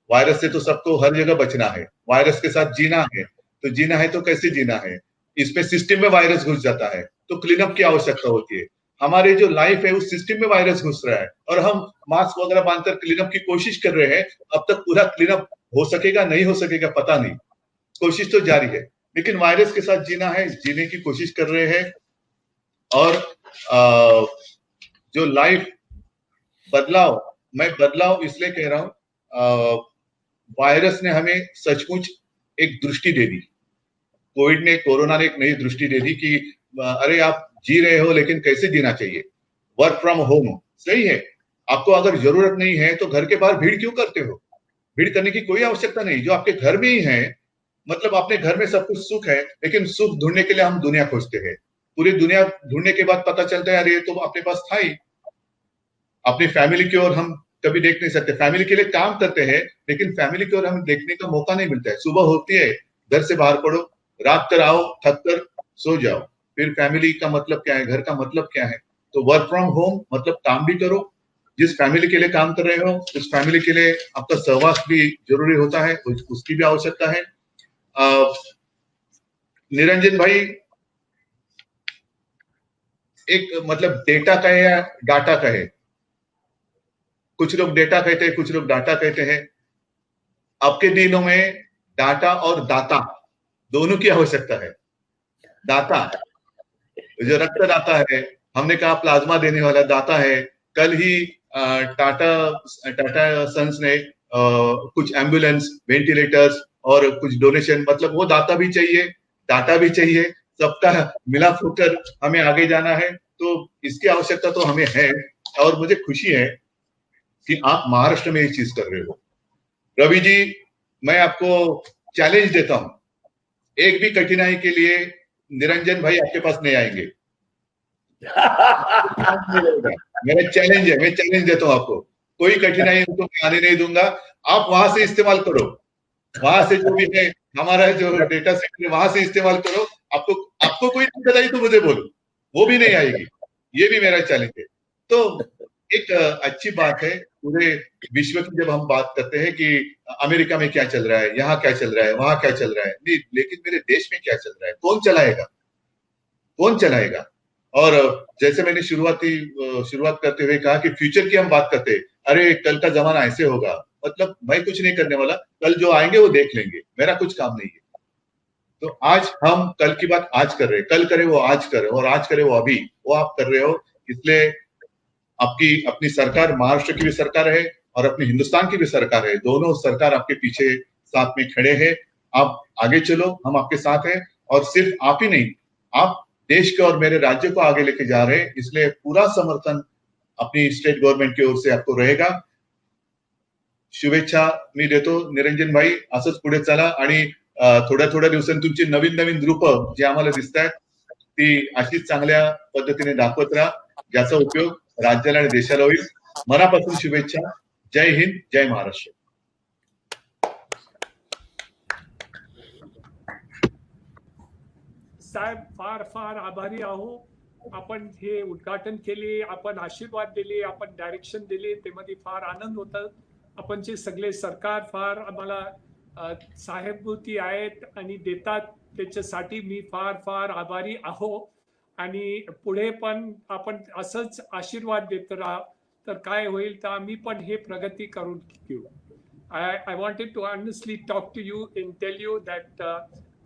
वायरस से तो सबको हर जगह बचना है, वायरस के साथ जीना है। तो जीना है तो कैसे जीना है? इसमें सिस्टम में वायरस घुस जाता है तो क्लीनअप की आवश्यकता होती है। हमारे जो लाइफ है उस सिस्टम में वायरस घुस रहा है और हम मास्क वगैरह बांधकर क्लीनअप की कोशिश कर रहे हैं। अब तक पूरा क्लीनअप हो सकेगा नहीं हो सकेगा पता नहीं, कोशिश तो जारी है, लेकिन वायरस के साथ जीना है, जीने की कोशिश कर रहे हैं। और जो लाइफ बदलाव, मैं बदलाव इसलिए कह रहा हूं, वायरस ने हमें सचमुच एक दृष्टि दे दी। कोरोना ने एक नई दृष्टि दे दी कि अरे आप जी रहे हो लेकिन कैसे जीना चाहिए। वर्क फ्रॉम होम सही है, आपको अगर जरूरत नहीं है तो घर के बाहर भीड़ क्यों करते हो? भीड़ करने की कोई आवश्यकता नहीं, जो आपके घर में ही है, मतलब अपने घर में सब कुछ सुख है, लेकिन सुख ढूंढने के लिए हम दुनिया खोजते हैं। पूरी दुनिया ढूंढने के बाद पता चलता है अरे ये तो अपने पास था ही। अपनी फैमिली की ओर हम कभी देख नहीं सकते, फैमिली के लिए काम करते हैं लेकिन फैमिली की ओर हमें देखने का मौका नहीं मिलता है। सुबह होती है, घर से बाहर पड़ो, रात कर आओ, थक कर सो जाओ, फिर फैमिली का मतलब क्या है, घर का मतलब क्या है? तो वर्क फ्रॉम होम मतलब काम भी करो, जिस फैमिली के लिए काम कर रहे हो उस फैमिली के लिए आपका सहवास भी जरूरी होता है, उसकी भी आवश्यकता है। निरंजन भाई, एक मतलब डेटा कहे या डाटा कहे, कुछ लोग डेटा कहते हैं, कुछ लोग डाटा कहते हैं। आपके दिनों में डाटा और दाता दोनों की आवश्यकता है। दाता, जो रक्तदाता है, हमने कहा प्लाज्मा देने वाला दाता है। कल ही टाटा सन्स ने कुछ एम्बुलेंस, वेंटिलेटर्स और कुछ डोनेशन, मतलब वो दाता भी चाहिए, डाटा भी चाहिए, सबका मिला होकर हमें आगे जाना है। तो इसकी आवश्यकता तो हमें है और मुझे खुशी है कि आप महाराष्ट्र में ये चीज कर रहे हो। रवि जी, मैं आपको चैलेंज देता हूं, एक भी कठिनाई के लिए निरंजन भाई आपके पास नहीं आएंगे। मेरा चैलेंज है, मैं चैलेंज देता हूं आपको, कोई कठिनाई उनको मैं आने नहीं दूंगा। आप वहां से इस्तेमाल करो, वहां से जो भी है हमारा जो डेटा सेंटर वहां से इस्तेमाल करो। आपको कोई दिक्कत आई तो मुझे बोलो, वो भी नहीं आएगी। ये भी मेरा चैलेंज है। तो एक अच्छी बात है, पूरे विश्व की जब हम बात करते हैं कि अमेरिका में क्या चल रहा है, यहाँ क्या चल रहा है, वहां क्या चल रहा है, नहीं, लेकिन मेरे देश में क्या चल रहा है, कौन चलाएगा, कौन चलाएगा। और जैसे मैंने शुरुआत करते हुए कहा कि फ्यूचर की हम बात करते हैं, अरे कल का जमाना ऐसे होगा, मतलब मैं कुछ नहीं करने वाला, कल जो आएंगे वो देख लेंगे, मेरा कुछ काम नहीं है। तो आज हम कल की बात आज कर रहे हैं, कल करे वो आज करे, और आज करे वो अभी, वो आप कर रहे हो। इसलिए आपकी अपनी सरकार, महाराष्ट्र की भी सरकार है और अपनी हिंदुस्तान की भी सरकार है, दोनों सरकार आपके पीछे साथ में खड़े हैं। आप आगे चलो, हम आपके साथ हैं। और सिर्फ आप ही नहीं, आप देश के और मेरे राज्य को आगे लेके जा रहे हैं, इसलिए पूरा समर्थन अपनी स्टेट गव्हर्नमेंट की ओर से आपको रहेगा। शुभेच्छा मी देतो निरंजन भाई, असंच पुढे चला आणि थोड्या दिवसांनी तुमची नवीन रूप जे आम्हाला दिसत आहेत ती अशीच चांगल्या पद्धतीने दाखवत राहा, ज्याचा उपयोग राज्याला आणि देशाला होईल। मनापासून शुभेच्छा। जय हिंद, जय महाराष्ट्र। साहेब, फार फार आभारी आहो। आपण हे उद्घाटन केले, आपण आशीर्वाद दिले, आपण डायरेक्शन दिले, त्यामध्ये फार आनंद होता। आपणचे सगळे सरकार फार आम्हाला सहानुभूती आहेत आणि देतात, त्याच्यासाठी मी फार फार आभारी आहो। आणि पुढे पण आपण असंच आशीर्वाद देत राहा, तर काय होईल, तर आम्ही पण हे प्रगती करून घेऊ। I wanted to honestly talk to you and tell you that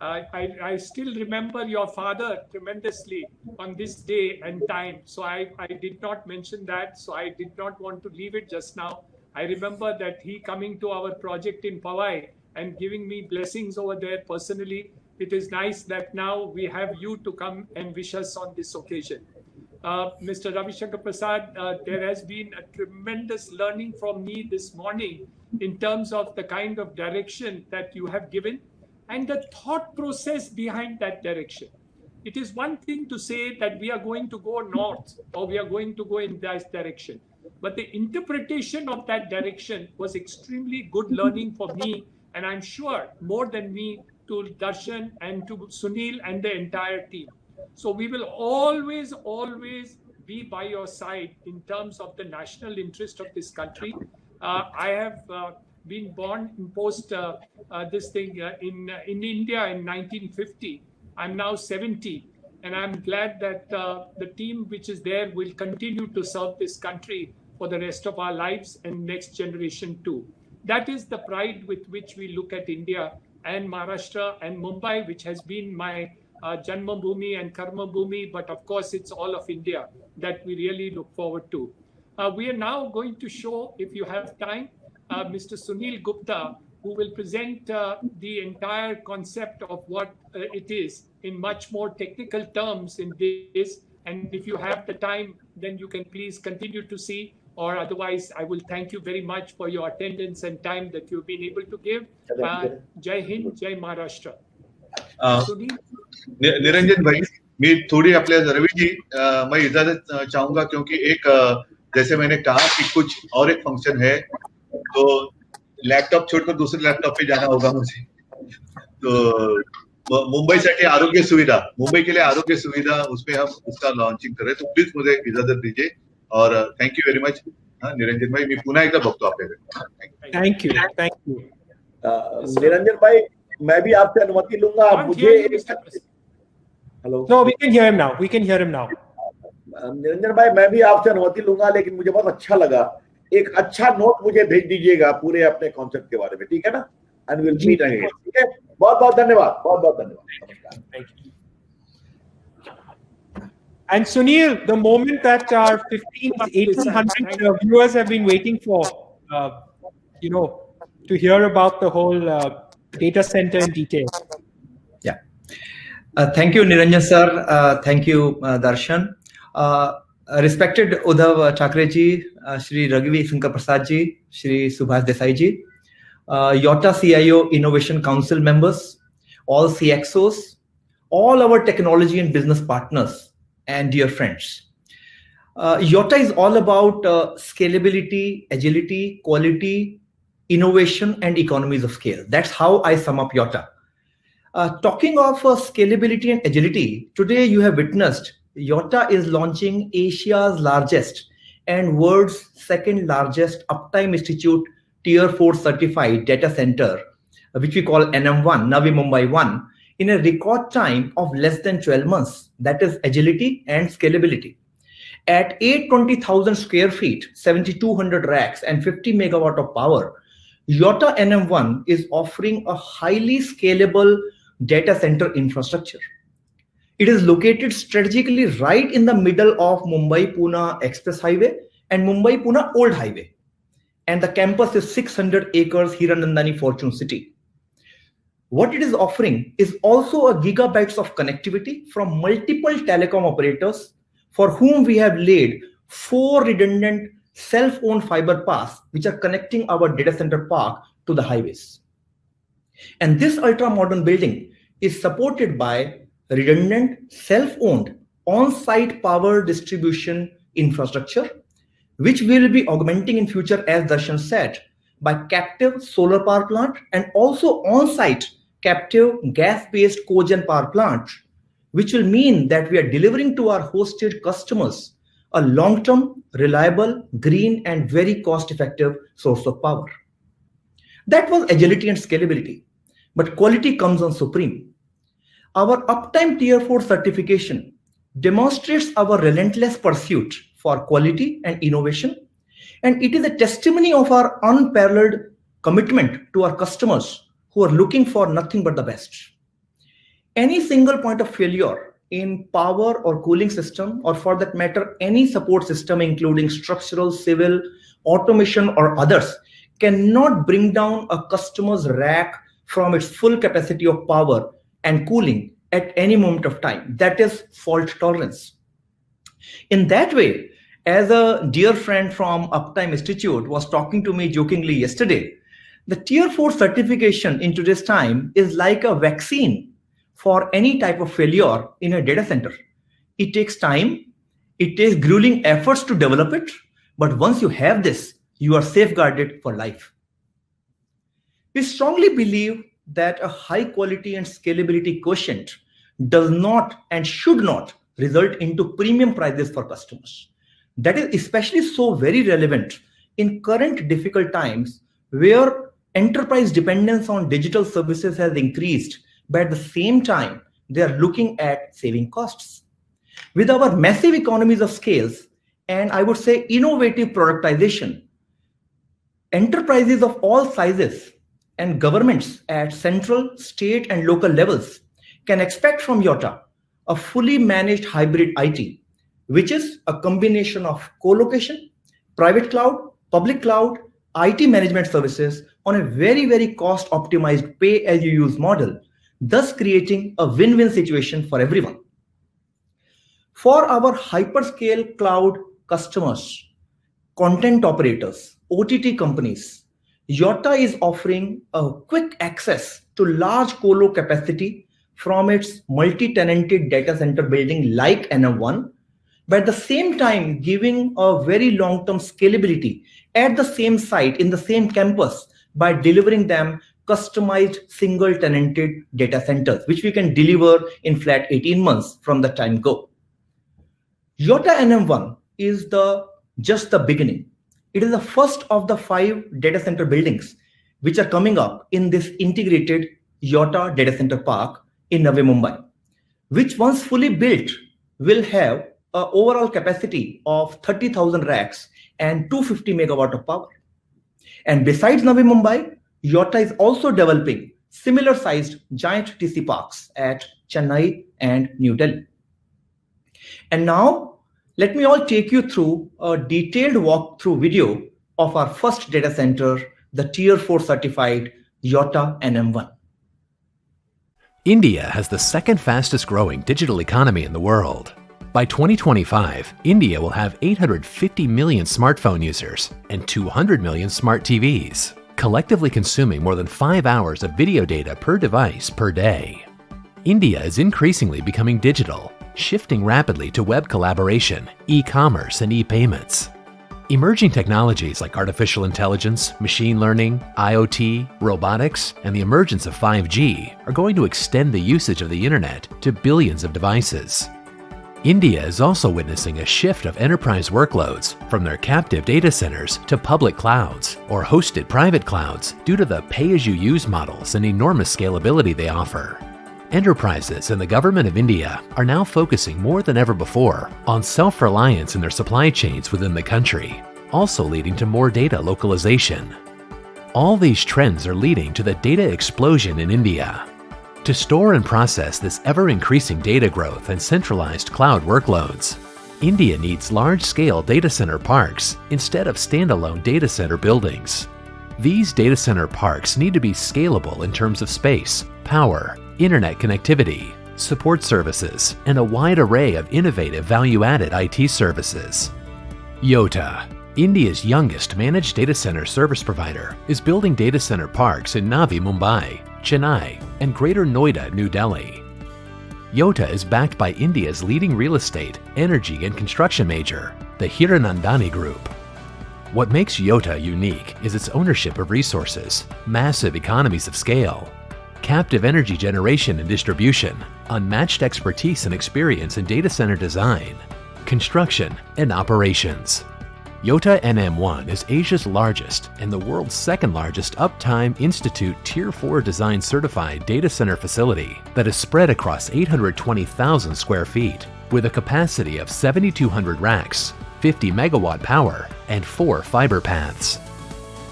I still remember your father tremendously on this day and time. So I did not mention that. So I did not want to leave it just now. I remember that he coming to our project in Powai and giving me blessings over there personally. It is nice that now we have you to come and wish us on this occasion. Mr. Ravi Shankar Prasad, there has been a tremendous learning from me this morning in terms of the kind of direction that you have given and the thought process behind that direction. It is one thing to say that we are going to go north or we are going to go in this direction, but the interpretation of that direction was extremely good learning for me, and I'm sure more than me, to Darshan and to Sunil and the entire team. So we will always be by your side in terms of the national interest of this country. I have been born in post this thing in India in 1950. I'm now 70, and I'm glad that the team which is there will continue to serve this country for the rest of our lives and next generation too. That is the pride with which we look at India and Maharashtra and Mumbai, which has been my Janma Bhoomi and Karma Bhoomi, but of course it's all of India that we really look forward to. We are now going to show, if you have time, Mr. Sunil Gupta, who will present the entire concept of what it is in much more technical terms in this. And if you have the time, then you can please continue to see, or otherwise I will thank you very much for your attendance and time that you've been able to give. Jai Hind, Jai Maharashtra. Niranjan भाई, मैं थोड़ी अपने रवि जी मैं इजाजत चाहूंगा, क्योंकि एक जैसे मैंने कहा कि कुछ और एक फंक्शन है, तो लैपटॉप छोड़कर दूसरे लैपटॉप पे जाना होगा मुझे। तो मुंबई साठी आरोग्य सुविधा, मुंबई के लिए आरोग्य सुविधा, उसपे हम उसका लॉन्चिंग कर रहे हैं, तो प्लीज मुझे इजाजत दीजिए और thank you very much. Niranjan भाई, मी पुन्हा एकदा बघतो आपल्याकडे। थैंक यू निरंजन भाई, मैं भी आपसे अनुमति लूंगा। मुझे hello, no, we can hear him now. Niranjan भाई, मैं भी आपसे अनुमति लूंगा, लेकिन मुझे बहुत अच्छा लगा, एक अच्छा नोट मुझे भेज दीजिएगा पूरे अपने कॉन्सेप्ट के बारे में, ठीक है ना? एंड विल मीट अगेन, ठीक है? बहुत बहुत धन्यवाद, बहुत बहुत धन्यवाद, नमस्कार। And Sunil, the moment that our 1,800 viewers have been waiting for, to hear about the whole data center in detail. Yeah. Thank you, Niranjan sir. Thank you, Darshan. Respected Uddhav Thackeray ji, Shri Raghavi Shankar Prasad ji, Shri Subhash Desai ji, YOTA CIO Innovation Council members, all CXOs, all our technology and business partners, and dear friends. YOTA is all about scalability, agility, quality, innovation, and economies of scale. That's how I sum up YOTA. Talking of scalability and agility, today you have witnessed YOTA is launching Asia's largest and world's second largest Uptime Institute Tier 4 certified data center, which we call NM1, Navi Mumbai 1, in a record time of less than 12 months. That is agility and scalability. At 820,000 square feet, 7,200 racks, and 50 megawatt of power, YOTA NM1 is offering a highly scalable data center infrastructure. It is located strategically right in the middle of Mumbai-Pune Express Highway and Mumbai-Pune Old Highway. And the campus is 600 acres Hiranandani Fortune City. What it is offering is also a gigabytes of connectivity from multiple telecom operators for whom we have laid 4 redundant self-owned fiber paths which are connecting our data center park to the highways. And this ultra-modern building is supported by redundant self-owned on-site power distribution infrastructure, which we will be augmenting in future, as Darshan said, by captive solar power plant and also on-site captive gas-based cogen power plant, which will mean that we are delivering to our hosted customers a long-term, reliable, green, and very cost-effective source of power. That was agility and scalability, but quality comes on supreme. Our Uptime Tier 4 certification demonstrates our relentless pursuit for quality and innovation, and it is a testimony of our unparalleled commitment to our customers who are looking for nothing but the best. Any single point of failure in power or cooling system, or for that matter, any support system, including structural, civil, automation, or others, cannot bring down a customer's rack from its full capacity of power and cooling at any moment of time. That is fault tolerance. In that way, as a dear friend from Uptime Institute was talking to me jokingly yesterday, the Tier 4 certification in today's time is like a vaccine for any type of failure in a data center. It takes time, it takes grueling efforts to develop it, but once you have this, you are safeguarded for life. We strongly believe that a high quality and scalability quotient does not and should not result into premium prices for customers. That is especially so very relevant in current difficult times where enterprise dependence on digital services has increased, but at the same time, they are looking at saving costs. With our massive economies of scales, and I would say innovative productization, enterprises of all sizes and governments at central, state, and local levels can expect from YOTA a fully managed hybrid IT, which is a combination of co-location, private cloud, public cloud, IT management services on a very, very cost-optimized pay-as-you-use model, thus creating a win-win situation for everyone. For our hyperscale cloud customers, content operators, OTT companies, YOTA is offering a quick access to large colo capacity from its multi-tenanted data center building like NM1, but at the same time giving a very long-term scalability at the same site in the same campus by delivering them customized single tenanted data centers, which we can deliver in flat 18 months from the time go. YOTA NM1 is just the beginning. It is the first of the 5 data center buildings which are coming up in this integrated YOTA data center park in Navi Mumbai, which once fully built will have an overall capacity of 30,000 racks and 250 megawatt of power. And besides Navi Mumbai, YOTA is also developing similar sized giant TC parks at Chennai and New Delhi. And now, let me all take you through a detailed walkthrough video of our first data center, the Tier 4 certified Yotta NM1. India has the second fastest growing digital economy in the world. By 2025, India will have 850 million smartphone users and 200 million smart TVs, collectively consuming more than 5 hours of video data per device per day. India is increasingly becoming digital, shifting rapidly to web collaboration, e-commerce, and e-payments. Emerging technologies like artificial intelligence, machine learning, IoT, robotics, and the emergence of 5G are going to extend the usage of the internet to billions of devices. India is also witnessing a shift of enterprise workloads from their captive data centers to public clouds or hosted private clouds due to the pay-as-you-use models and enormous scalability they offer. Enterprises and the government of India are now focusing more than ever before on self-reliance in their supply chains within the country, also leading to more data localization. All these trends are leading to the data explosion in India. To store and process this ever-increasing data growth and centralized cloud workloads, India needs large-scale data center parks instead of standalone data center buildings. These data center parks need to be scalable in terms of space, power, internet connectivity, support services, and a wide array of innovative value-added IT services. Yotta, India's youngest managed data center service provider, is building data center parks in Navi Mumbai, Chennai, and Greater Noida, New Delhi. Yotta is backed by India's leading real estate, energy, and construction major, the Hiranandani Group. What makes Yotta unique is its ownership of resources, massive economies of scale, captive energy generation and distribution, unmatched expertise and experience in data center design, construction, and operations. Yotta NM1 is Asia's largest and the world's second largest Uptime Institute Tier 4 design certified data center facility that is spread across 820,000 square feet with a capacity of 7,200 racks, 50 megawatt power, and 4 fiber paths.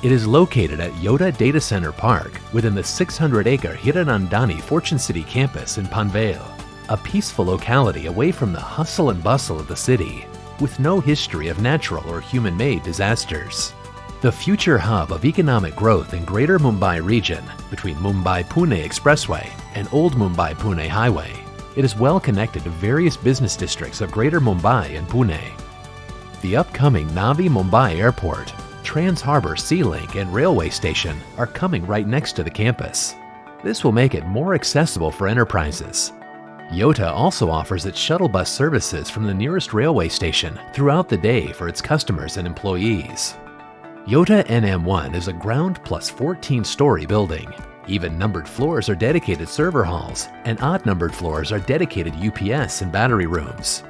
It is located at Yotta Data Center Park within the 600-acre Hiranandani Fortune City campus in Panvel, a peaceful locality away from the hustle and bustle of the city, with no history of natural or human-made disasters. The future hub of economic growth in Greater Mumbai region between Mumbai-Pune Expressway and Old Mumbai-Pune Highway, it is well connected to various business districts of Greater Mumbai and Pune. The upcoming Navi Mumbai Airport, Trans Harbour Sea Link, and railway station are coming right next to the campus. This will make it more accessible for enterprises. Yotta also offers its shuttle bus services from the nearest railway station throughout the day for its customers and employees. Yotta NM1 is a ground plus 14-story building. Even numbered floors are dedicated server halls, and odd-numbered floors are dedicated UPS and battery rooms.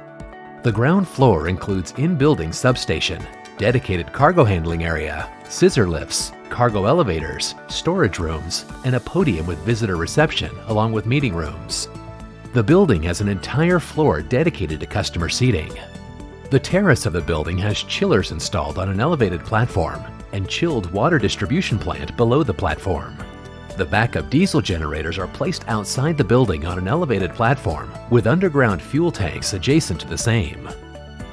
The ground floor includes in-building substation, dedicated cargo handling area, scissor lifts, cargo elevators, storage rooms, and a podium with visitor reception along with meeting rooms. The building has an entire floor dedicated to customer seating. The terrace of the building has chillers installed on an elevated platform and chilled water distribution plant below the platform. The backup diesel generators are placed outside the building on an elevated platform with underground fuel tanks adjacent to the same.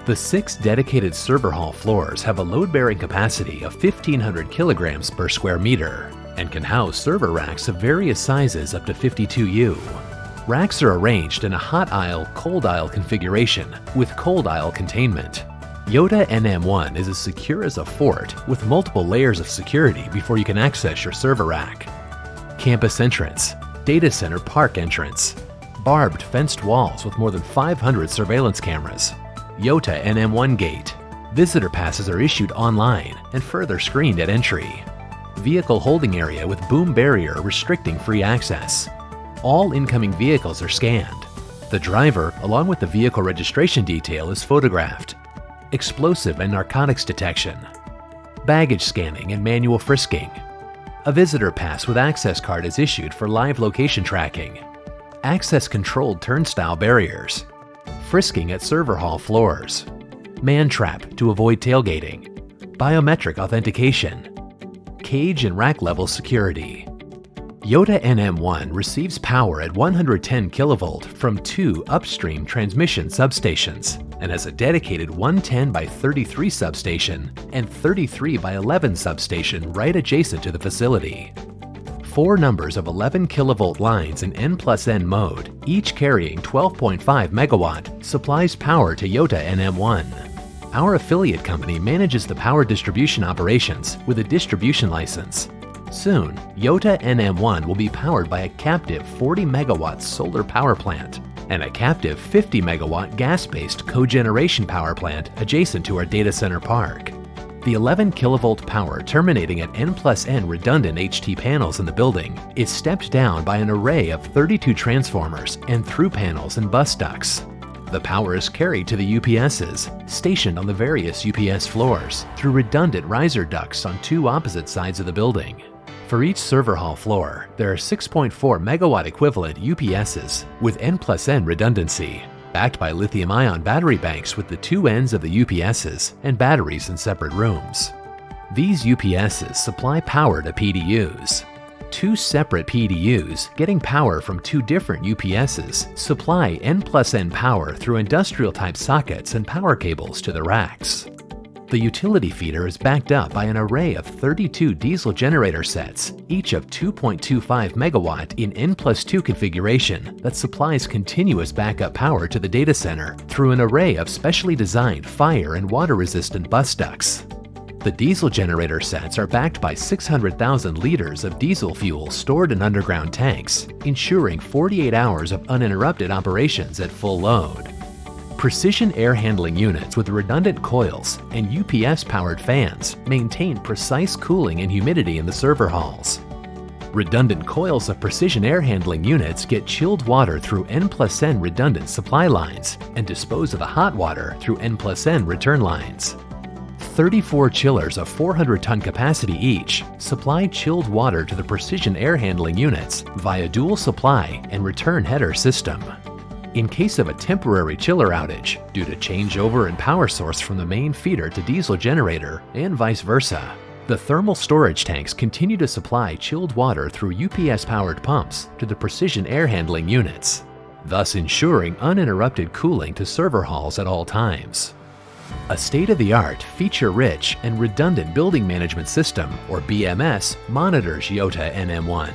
The 6 dedicated server hall floors have a load-bearing capacity of 1,500 kilograms per square meter and can house server racks of various sizes up to 52U. Racks are arranged in a hot aisle, cold aisle configuration with cold aisle containment. Yotta NM1 is as secure as a fort with multiple layers of security before you can access your server rack. Campus entrance, data center park entrance, barbed fenced walls with more than 500 surveillance cameras, Yotta NM1 gate. Visitor passes are issued online and further screened at entry. Vehicle holding area with boom barrier restricting free access. All incoming vehicles are scanned. The driver, along with the vehicle registration detail, is photographed. Explosive and narcotics detection. Baggage scanning and manual frisking. A visitor pass with access card is issued for live location tracking. Access-controlled turnstile barriers. Frisking at server hall floors. Man trap to avoid tailgating. Biometric authentication. Cage and rack level security. Yota NM1 receives power at 110 kilovolt from 2 upstream transmission substations and has a dedicated 110 by 33 substation and 33 by 11 substation right adjacent to the facility. 4 numbers of 11 kilovolt lines in N+N mode, each carrying 12.5 megawatt, supplies power to Yota NM1. Our affiliate company manages the power distribution operations with a distribution license. Soon, Yota NM1 will be powered by a captive 40 megawatt solar power plant and a captive 50 megawatt gas-based cogeneration power plant adjacent to our data center park. The 11 kilovolt power terminating at N+N redundant HT panels in the building is stepped down by an array of 32 transformers and through panels and bus ducts. The power is carried to the UPSs, stationed on the various UPS floors, through redundant riser ducts on 2 opposite sides of the building. For each server hall floor, there are 6.4 megawatt equivalent UPSs with N+N redundancy, backed by lithium-ion battery banks with the 2 ends of the UPSs and batteries in separate rooms. These UPSs supply power to PDUs. 2 separate PDUs getting power from 2 different UPSs supply N+N power through industrial-type sockets and power cables to the racks. The utility feeder is backed up by an array of 32 diesel generator sets, each of 2.25 megawatt in N+2 configuration that supplies continuous backup power to the data center through an array of specially designed fire and water-resistant bus ducts. The diesel generator sets are backed by 600,000 liters of diesel fuel stored in underground tanks, ensuring 48 hours of uninterrupted operations at full load. Precision air handling units with redundant coils and UPS-powered fans maintain precise cooling and humidity in the server halls. Redundant coils of precision air handling units get chilled water through N+N redundant supply lines and dispose of the hot water through N+N return lines. 34 chillers of 400-ton capacity each supply chilled water to the precision air handling units via dual supply and return header system. In case of a temporary chiller outage, due to changeover in power source from the main feeder to diesel generator and vice versa, the thermal storage tanks continue to supply chilled water through UPS-powered pumps to the precision air handling units, thus ensuring uninterrupted cooling to server halls at all times. A state-of-the-art, feature-rich, and redundant building management system, or BMS, monitors Yota NM1.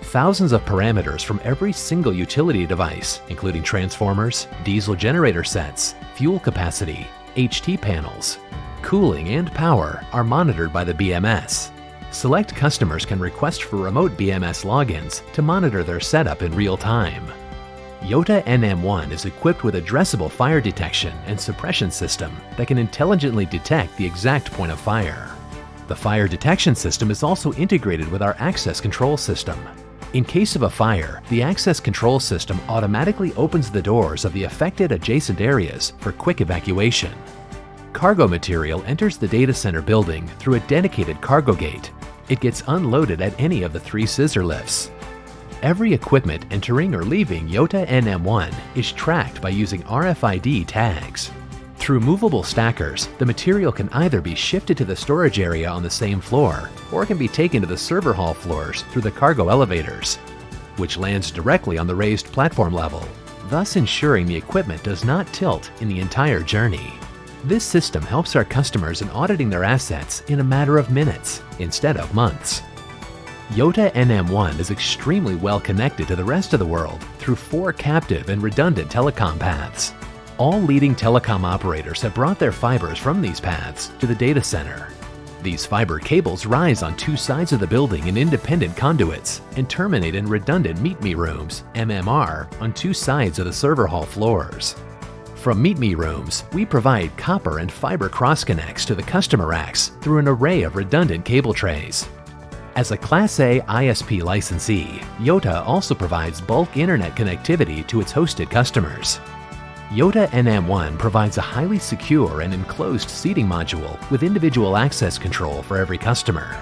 Thousands of parameters from every single utility device, including transformers, diesel generator sets, fuel capacity, HT panels, cooling, and power, are monitored by the BMS. Select customers can request for remote BMS logins to monitor their setup in real time. Yota NM1 is equipped with addressable fire detection and suppression system that can intelligently detect the exact point of fire. The fire detection system is also integrated with our access control system. In case of a fire, the access control system automatically opens the doors of the affected adjacent areas for quick evacuation. Cargo material enters the data center building through a dedicated cargo gate. It gets unloaded at any of the 3 scissor lifts. Every equipment entering or leaving Yota NM1 is tracked by using RFID tags. Through movable stackers, the material can either be shifted to the storage area on the same floor, or it can be taken to the server hall floors through the cargo elevators, which lands directly on the raised platform level, thus ensuring the equipment does not tilt in the entire journey. This system helps our customers in auditing their assets in a matter of minutes instead of months. Yota NM1 is extremely well connected to the rest of the world through 4 captive and redundant telecom paths. All leading telecom operators have brought their fibers from these paths to the data center. These fiber cables rise on 2 sides of the building in independent conduits and terminate in redundant meet-me rooms, MMR, on 2 sides of the server hall floors. From meet-me rooms, we provide copper and fiber cross-connects to the customer racks through an array of redundant cable trays. As a Class A ISP licensee, Yota also provides bulk internet connectivity to its hosted customers. Yota NM1 provides a highly secure and enclosed seating module with individual access control for every customer.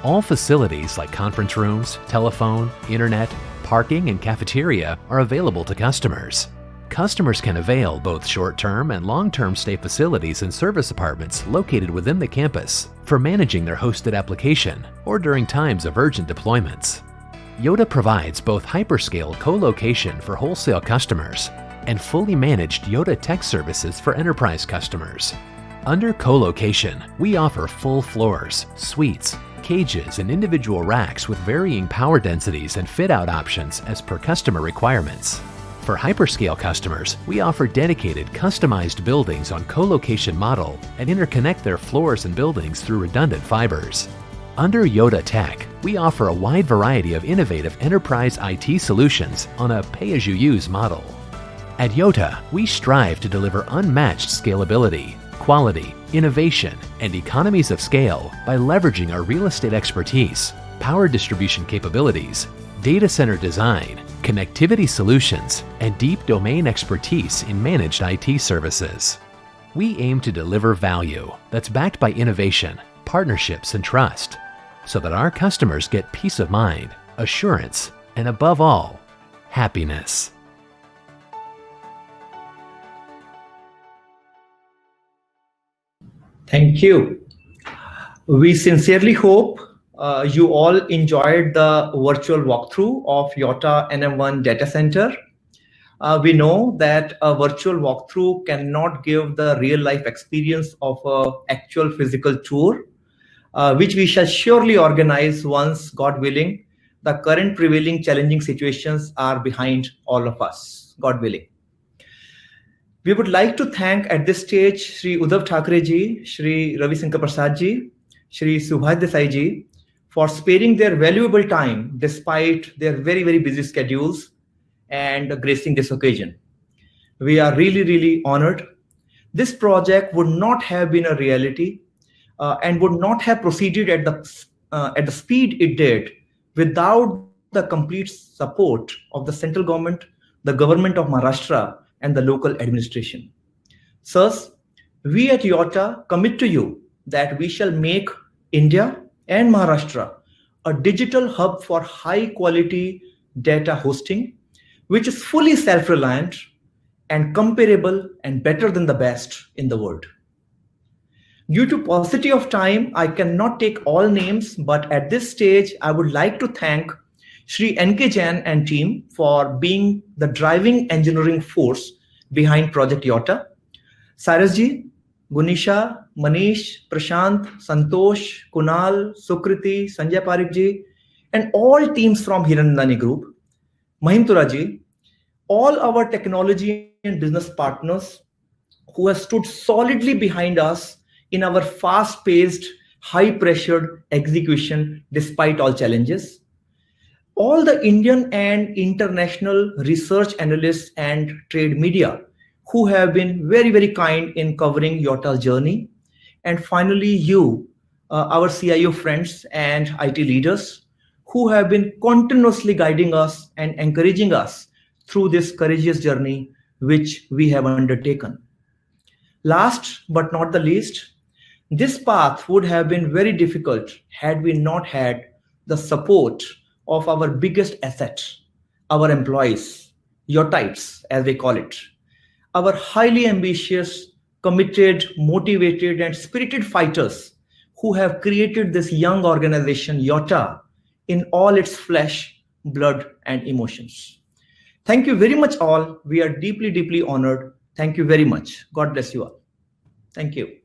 All facilities like conference rooms, telephone, internet, parking, and cafeteria are available to customers. Customers can avail both short-term and long-term stay facilities and service apartments located within the campus for managing their hosted application or during times of urgent deployments. Yotta provides both hyperscale co-location for wholesale customers and fully managed Yotta Tech services for enterprise customers. Under co-location, we offer full floors, suites, cages, and individual racks with varying power densities and fit-out options as per customer requirements. For hyperscale customers, we offer dedicated, customized buildings on co-location model and interconnect their floors and buildings through redundant fibers. Under Yotta Tech, we offer a wide variety of innovative enterprise IT solutions on a pay-as-you-use model. At Yotta, we strive to deliver unmatched scalability, quality, innovation, and economies of scale by leveraging our real estate expertise, power distribution capabilities, data center design, connectivity solutions, and deep domain expertise in managed IT services. We aim to deliver value that's backed by innovation, partnerships, and trust, so that our customers get peace of mind, assurance, and above all, happiness. Thank you. We sincerely hope you all enjoyed the virtual walkthrough of Yotta NM1 data center. We know that a virtual walkthrough cannot give the real life experience of an actual physical tour, which we shall surely organize once, God willing, the current prevailing challenging situations are behind all of us, God willing. We would like to thank at this stage Shri Uddhav Thackeray ji, Shri Ravi Shankar Prasad ji, Shri Subhash Desai ji for sparing their valuable time despite their very, very busy schedules and gracing this occasion. We are really, really honored. This project would not have been a reality and would not have proceeded at the speed it did without the complete support of the central government, the government of Maharashtra, and the local administration. Sirs, we at Yotta commit to you that we shall make India and Maharashtra a digital hub for high quality data hosting, which is fully self-reliant and comparable and better than the best in the world. Due to paucity of time, I cannot take all names, but at this stage, I would like to thank Shri N.K. Jain and team for being the driving engineering force behind Project Yotta. Cyrus ji, Gunisha, Manish, Prashant, Santosh, Kunal, Sukriti, Sanjay Parik ji, and all teams from Hirandani Group. Mahim Tura ji, all our technology and business partners who have stood solidly behind us in our fast-paced, high-pressured execution despite all challenges. All the Indian and international research analysts and trade media who have been very, very kind in covering Yotta's journey. And finally, you, our CIO friends and IT leaders who have been continuously guiding us and encouraging us through this courageous journey which we have undertaken. Last but not the least, this path would have been very difficult had we not had the support of our biggest asset, our employees, Yottites, as they call it, our highly ambitious, committed, motivated, and spirited fighters who have created this young organization, Yotta, in all its flesh, blood, and emotions. Thank you very much all. We are deeply, deeply honored. Thank you very much. God bless you all. Thank you.